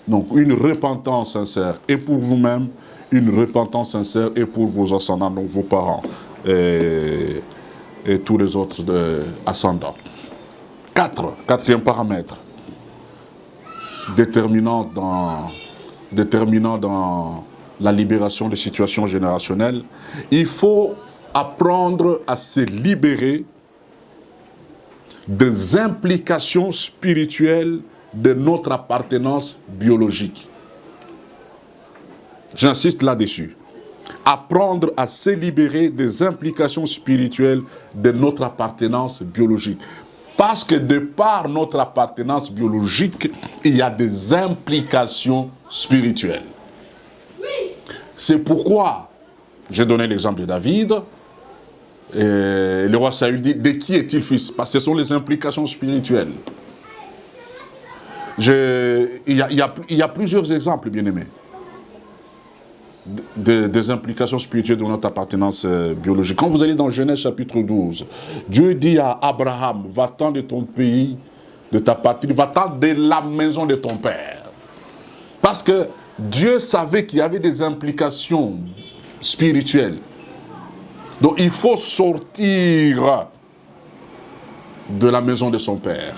Donc une repentance sincère, et pour vous-même, une repentance sincère, et pour vos ascendants, donc vos parents, et tous les autres ascendants. Quatrième paramètre, déterminant dans la libération des situations générationnelles, il faut apprendre à se libérer des implications spirituelles de notre appartenance biologique. J'insiste là-dessus. Apprendre à se libérer des implications spirituelles de notre appartenance biologique. Parce que de par notre appartenance biologique, il y a des implications spirituelles. C'est pourquoi, j'ai donné l'exemple de David, et le roi Saül dit, de qui est-il fils? Parce que ce sont les implications spirituelles. Il y a plusieurs exemples, bien-aimés, des implications spirituelles de notre appartenance biologique. Quand vous allez dans Genèse chapitre 12, Dieu dit à Abraham, va-t'en de ton pays, de ta patrie, va-t'en de la maison de ton père. Parce que Dieu savait qu'il y avait des implications spirituelles Donc il faut sortir de la maison de son père.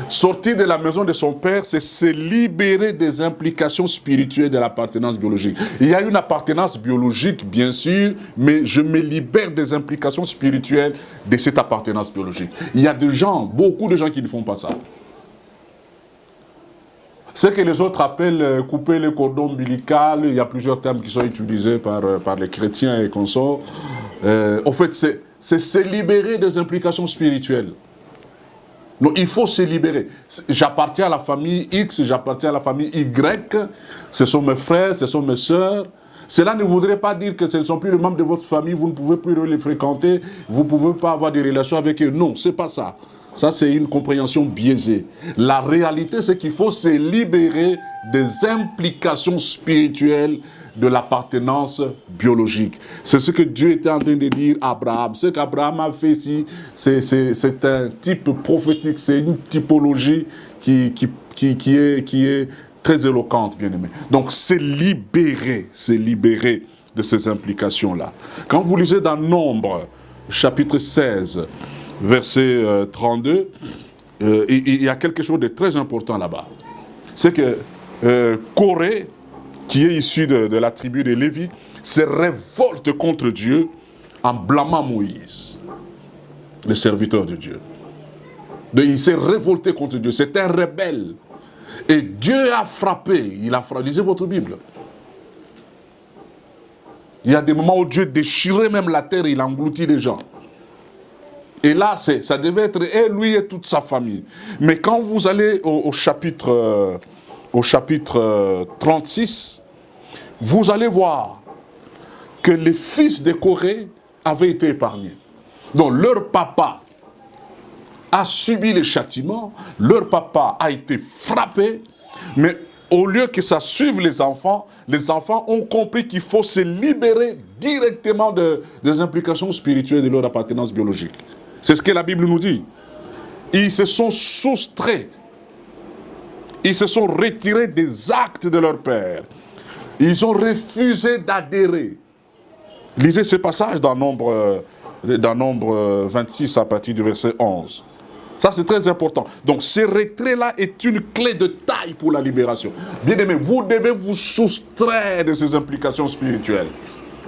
Sortir de la maison de son père, c'est se libérer des implications spirituelles de l'appartenance biologique. Il y a une appartenance biologique, bien sûr, mais je me libère des implications spirituelles de cette appartenance biologique. Il y a des gens, beaucoup de gens qui ne font pas ça. Ce que les autres appellent couper le cordon ombilical, il y a plusieurs termes qui sont utilisés par les chrétiens et consorts. En fait, c'est se libérer des implications spirituelles. Donc il faut se libérer. J'appartiens à la famille X, j'appartiens à la famille Y, ce sont mes frères, ce sont mes sœurs. Cela ne voudrait pas dire que ce ne sont plus les membres de votre famille, vous ne pouvez plus les fréquenter, vous ne pouvez pas avoir des relations avec eux. Non, ce n'est pas ça. Ça, c'est une compréhension biaisée. La réalité, c'est qu'il faut se libérer des implications spirituelles de l'appartenance biologique. C'est ce que Dieu était en train de dire à Abraham. Ce qu'Abraham a fait ici, c'est un type prophétique, c'est une typologie qui est très éloquente, bien aimé. Donc, c'est libérer de ces implications-là. Quand vous lisez dans Nombre, chapitre 16, verset 32, il y a quelque chose de très important là-bas. C'est que Corée, qui est issu de la tribu de Lévi, se révolte contre Dieu en blâmant Moïse, le serviteur de Dieu. Donc, il s'est révolté contre Dieu, c'est un rebelle. Et Dieu a frappé, lisez votre Bible. Il y a des moments où Dieu déchirait même la terre, il engloutit les gens. Et là, ça devait être lui et toute sa famille. Mais quand vous allez au chapitre 36, vous allez voir que les fils de Corée avaient été épargnés. Donc leur papa a subi les châtiments, leur papa a été frappé, mais au lieu que ça suive les enfants ont compris qu'il faut se libérer directement des implications spirituelles de leur appartenance biologique. C'est ce que la Bible nous dit. Ils se sont soustraits. Ils se sont retirés des actes de leur père. Ils ont refusé d'adhérer. Lisez ce passage dans Nombre 26 à partir du verset 11. Ça, c'est très important. Donc, ce retrait-là est une clé de taille pour la libération. Bien-aimés, vous devez vous soustraire de ces implications spirituelles.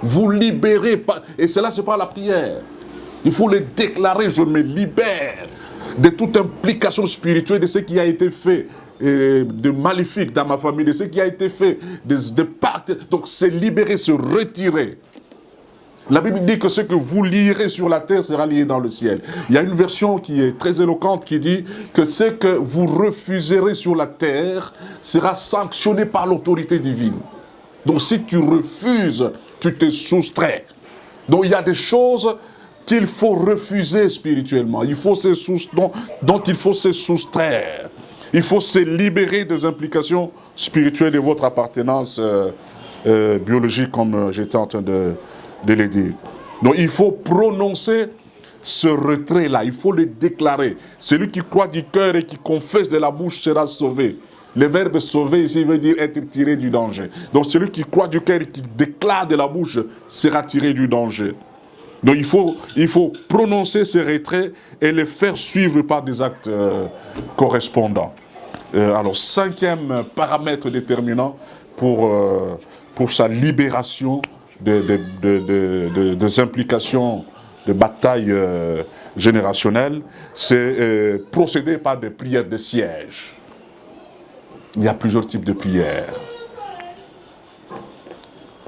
Vous libérez. Et cela, c'est pas la prière. Il faut le déclarer, je me libère de toute implication spirituelle de ce qui a été fait de maléfique dans ma famille, de ce qui a été fait de pactes. Donc, c'est libérer, se retirer. La Bible dit que ce que vous lirez sur la terre sera lié dans le ciel. Il y a une version qui est très éloquente qui dit que ce que vous refuserez sur la terre sera sanctionné par l'autorité divine. Donc si tu refuses, tu te soustrais. Donc il y a des choses qu'il faut refuser spirituellement. Dont il faut se soustraire. Il faut se libérer des implications spirituelles de votre appartenance biologique, comme j'étais en train de les dire. Donc il faut prononcer ce retrait-là, il faut le déclarer. Celui qui croit du cœur et qui confesse de la bouche sera sauvé. Le verbe sauver ici veut dire être tiré du danger. Donc celui qui croit du cœur et qui déclare de la bouche sera tiré du danger. Donc il faut prononcer ce retrait et le faire suivre par des actes correspondants. Alors 5e paramètre déterminant pour sa libération des implications de bataille générationnelle, c'est procéder par des prières de siège. Il y a plusieurs types de prières.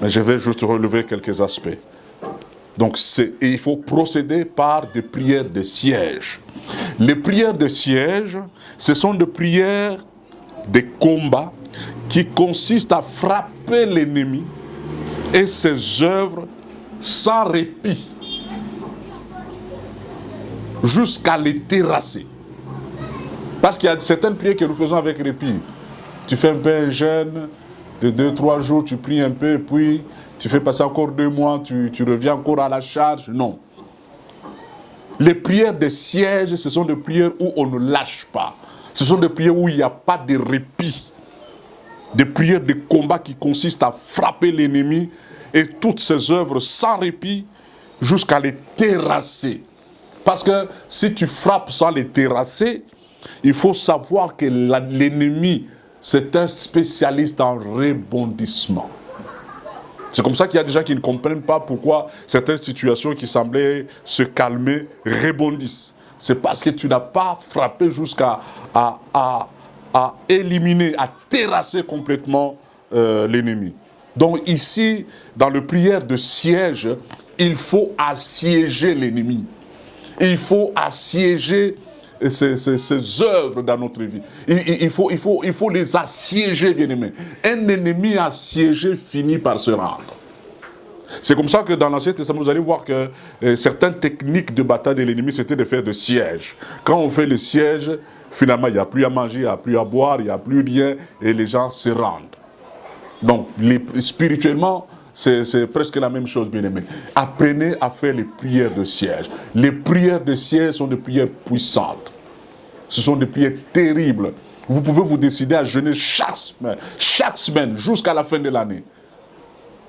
Mais je vais juste relever quelques aspects. Donc, il faut procéder par des prières de siège. Les prières de siège, ce sont des prières de combat qui consistent à frapper l'ennemi et ses œuvres sans répit, jusqu'à les terrasser. Parce qu'il y a certaines prières que nous faisons avec répit. Tu fais un peu un jeûne de 2-3 jours, tu pries un peu, puis tu fais passer encore 2 mois, tu reviens encore à la charge. Non. Les prières de siège, ce sont des prières où on ne lâche pas. Ce sont des prières où il n'y a pas de répit. Des prières de combat qui consistent à frapper l'ennemi et toutes ses œuvres sans répit jusqu'à les terrasser. Parce que si tu frappes sans les terrasser, il faut savoir que l'ennemi, c'est un spécialiste en rebondissement. C'est comme ça qu'il y a des gens qui ne comprennent pas pourquoi certaines situations qui semblaient se calmer rebondissent. C'est parce que tu n'as pas frappé jusqu'à éliminer, à terrasser complètement l'ennemi. Donc ici, dans la prière de siège, il faut assiéger l'ennemi. Il faut assiéger ces œuvres dans notre vie. Il faut les assiéger, bien-aimés. Un ennemi assiégé finit par se rendre. C'est comme ça que dans l'Ancien Testament, vous allez voir que certaines techniques de bataille de l'ennemi, c'était de faire des sièges. Quand on fait le siège, finalement, il n'y a plus à manger, il n'y a plus à boire, il n'y a plus rien, et les gens se rendent. Donc, spirituellement, c'est presque la même chose, bien-aimés. Apprenez à faire les prières de siège. Les prières de siège sont des prières puissantes. Ce sont des prières terribles. Vous pouvez vous décider à jeûner chaque semaine jusqu'à la fin de l'année.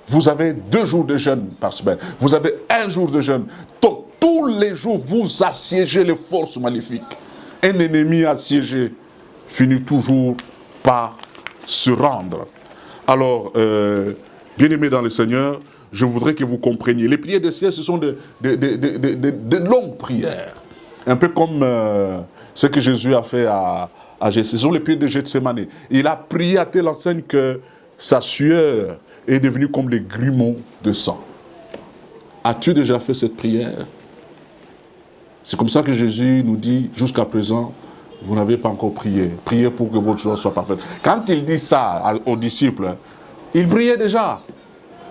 Vous avez 2 jours de jeûne par semaine. Vous avez 1 jour de jeûne. Donc, tous les jours, vous assiégez les forces maléfiques. Un ennemi assiégé finit toujours par se rendre. Alors, bien-aimés dans le Seigneur, je voudrais que vous compreniez. Les prières de siège, ce sont de longues prières. Un peu comme ce que Jésus a fait à Gethsémani. Ce sont les prières de Gethsémani. Il a prié à telle enseigne que sa sueur est devenue comme les grumeaux de sang. As-tu déjà fait cette prière? C'est comme ça que Jésus nous dit, jusqu'à présent, vous n'avez pas encore prié. Priez pour que votre joie soit parfaite. Quand il dit ça aux disciples, il priait déjà.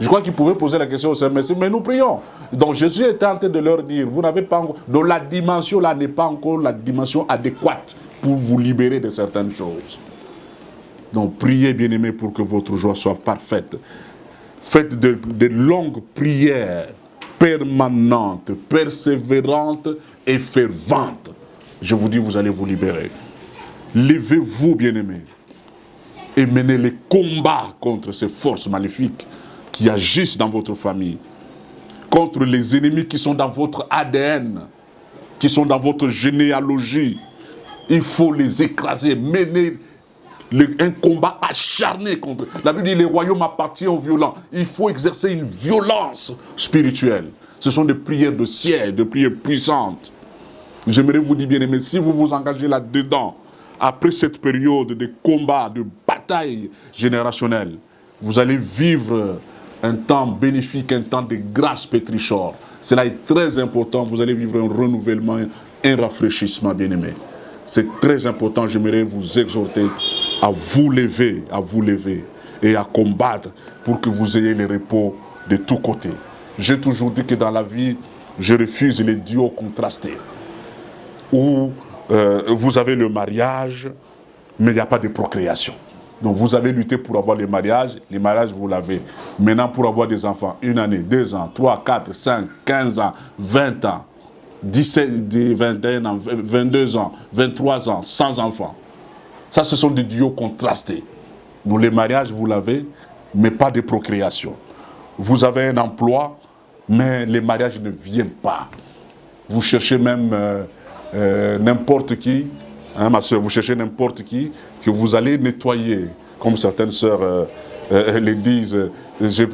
Je crois qu'il pouvait poser la question au Seigneur, mais nous prions. Donc Jésus était en train de leur dire, vous n'avez pas encore, donc la dimension là n'est pas encore la dimension adéquate pour vous libérer de certaines choses. Donc priez, bien-aimés, pour que votre joie soit parfaite. Faites de longues prières permanentes, persévérantes et ferventes. Je vous dis, vous allez vous libérer. Levez-vous, bien-aimés, et menez les combats contre ces forces maléfiques qui agissent dans votre famille, contre les ennemis qui sont dans votre ADN, qui sont dans votre généalogie. Il faut les écraser, mener un combat acharné contre. La Bible dit les royaumes appartiennent aux violents. Il faut exercer une violence spirituelle. Ce sont des prières de siège, des prières puissantes. J'aimerais vous dire, bien aimé, si vous vous engagez là-dedans, après cette période de combat, de bataille générationnelle, vous allez vivre un temps bénéfique, un temps de grâce pétrichore. Cela est très important. Vous allez vivre un renouvellement, un rafraîchissement, bien aimé. C'est très important. J'aimerais vous exhorter à vous lever et à combattre pour que vous ayez le repos de tous côtés. J'ai toujours dit que dans la vie, je refuse les duos contrastés. Où vous avez le mariage, mais il n'y a pas de procréation. Donc vous avez lutté pour avoir les mariages vous l'avez. Maintenant pour avoir des enfants, 1 année, 2 ans, 3, 4, 5, 15 ans, 20 ans, 17, 21 ans, 22 ans, 23 ans, sans enfants. Ça, ce sont des duos contrastés. Donc les mariages, vous l'avez, mais pas de procréation. Vous avez un emploi, mais les mariages ne viennent pas. Vous cherchez même n'importe qui, hein, ma soeur, vous cherchez n'importe qui, que vous allez nettoyer. Comme certaines sœurs les disent,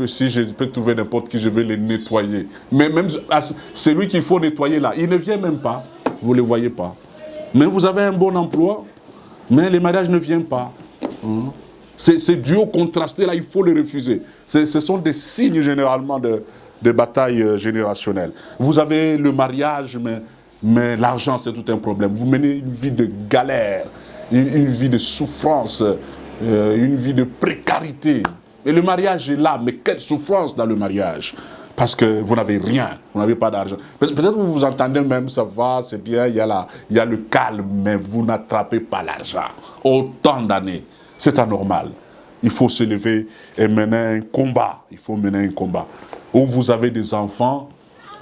si je peux trouver n'importe qui, je vais les nettoyer. Mais même celui qu'il faut nettoyer là, il ne vient même pas. Vous ne le voyez pas. Mais vous avez un bon emploi, mais les mariages ne viennent pas. Ces duos contrastés là, il faut les refuser. Ce sont des signes généralement de bataille générationnelle. Vous avez le mariage, mais l'argent c'est tout un problème. Vous menez une vie de galère, une vie de souffrance, une vie de précarité. Et le mariage est là, mais quelle souffrance dans le mariage. Parce que vous n'avez rien, vous n'avez pas d'argent. Peut-être que vous vous entendez même, ça va, c'est bien, il y a le calme, mais vous n'attrapez pas l'argent. Autant d'années, c'est anormal. Il faut se lever et mener un combat. Il faut mener un combat. Où vous avez des enfants,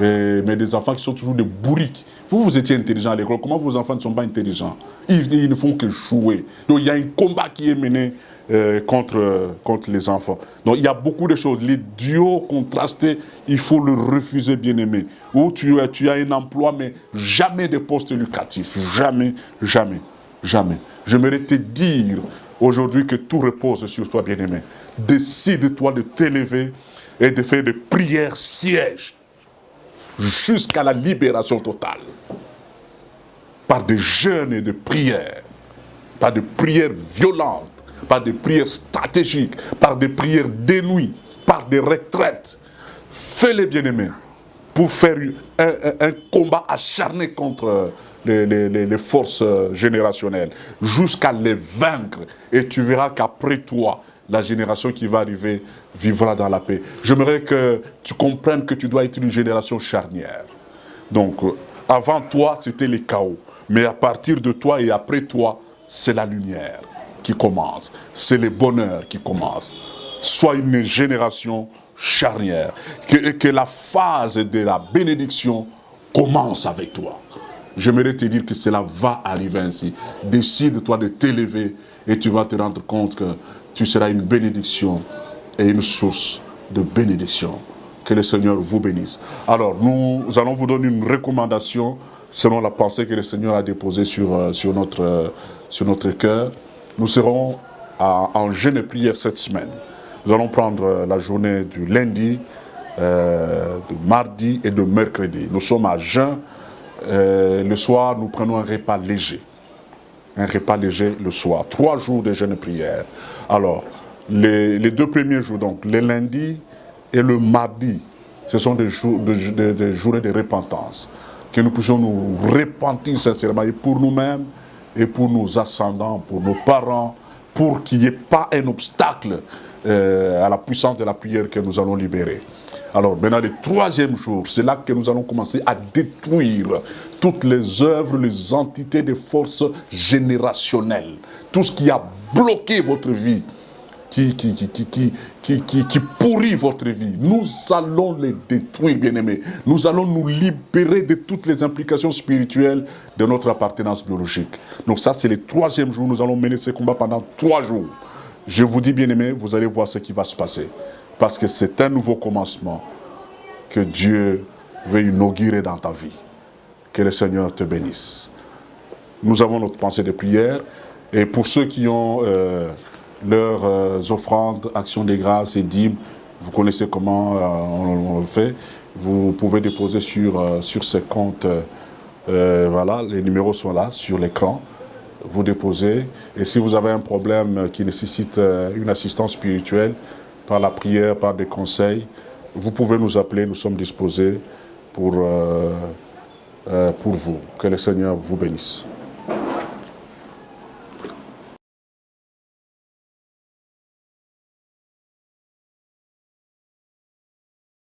mais des enfants qui sont toujours des bourriques. Vous étiez intelligent à l'école. Comment vos enfants ne sont pas intelligents? Ils ne font que jouer. Donc il y a un combat qui est mené contre les enfants. Donc il y a beaucoup de choses. Les duos contrastés, il faut le refuser, bien-aimé. Où tu as un emploi, mais jamais de poste lucratif. Jamais, jamais, jamais. J'aimerais te dire aujourd'hui que tout repose sur toi, bien-aimé. Décide-toi de t'élever et de faire des prières sièges jusqu'à la libération totale. Par des jeûnes et de prières, par des prières violentes, par des prières stratégiques, par des prières de nuit, par des retraites. Fais-les, bien-aimés, pour faire un combat acharné contre les forces générationnelles, jusqu'à les vaincre. Et tu verras qu'après toi, la génération qui va arriver vivra dans la paix. J'aimerais que tu comprennes que tu dois être une génération charnière. Donc, avant toi, c'était le chaos. Mais à partir de toi et après toi, c'est la lumière qui commence. C'est le bonheur qui commence. Sois une génération charnière. Que la phase de la bénédiction commence avec toi. J'aimerais te dire que cela va arriver ainsi. Décide-toi de t'élever et tu vas te rendre compte que tu seras une bénédiction et une source de bénédiction. Que le Seigneur vous bénisse. Alors, nous allons vous donner une recommandation selon la pensée que le Seigneur a déposée sur notre cœur. Nous serons en jeûne et prière cette semaine. Nous allons prendre la journée du lundi, de mardi et de mercredi. Nous sommes à jeûne. Le soir, nous prenons un repas léger. Un repas léger le soir. 3 jours de jeûne et prière. Alors, les 2 premiers jours, donc le lundi et le mardi, ce sont des journées de repentance. Que nous puissions nous repentir sincèrement, et pour nous-mêmes, et pour nos ascendants, pour nos parents, pour qu'il n'y ait pas un obstacle à la puissance de la prière que nous allons libérer. Alors maintenant, le 3e jour, c'est là que nous allons commencer à détruire toutes les œuvres, les entités de forces générationnelles. Tout ce qui a bloqué votre vie, qui pourrit votre vie. Nous allons les détruire, bien-aimés. Nous allons nous libérer de toutes les implications spirituelles de notre appartenance biologique. Donc ça, c'est le 3e jour. Nous allons mener ce combat pendant 3 jours. Je vous dis, bien-aimés, vous allez voir ce qui va se passer. Parce que c'est un nouveau commencement que Dieu veut inaugurer dans ta vie. Que le Seigneur te bénisse. Nous avons notre pensée de prière. Et pour ceux qui ont leurs offrandes, actions de grâce et dîmes, vous connaissez comment on le fait. Vous pouvez déposer sur ces comptes. Voilà, les numéros sont là, sur l'écran. Vous déposez. Et si vous avez un problème qui nécessite une assistance spirituelle, par la prière, par des conseils, vous pouvez nous appeler, nous sommes disposés pour vous. Que le Seigneur vous bénisse.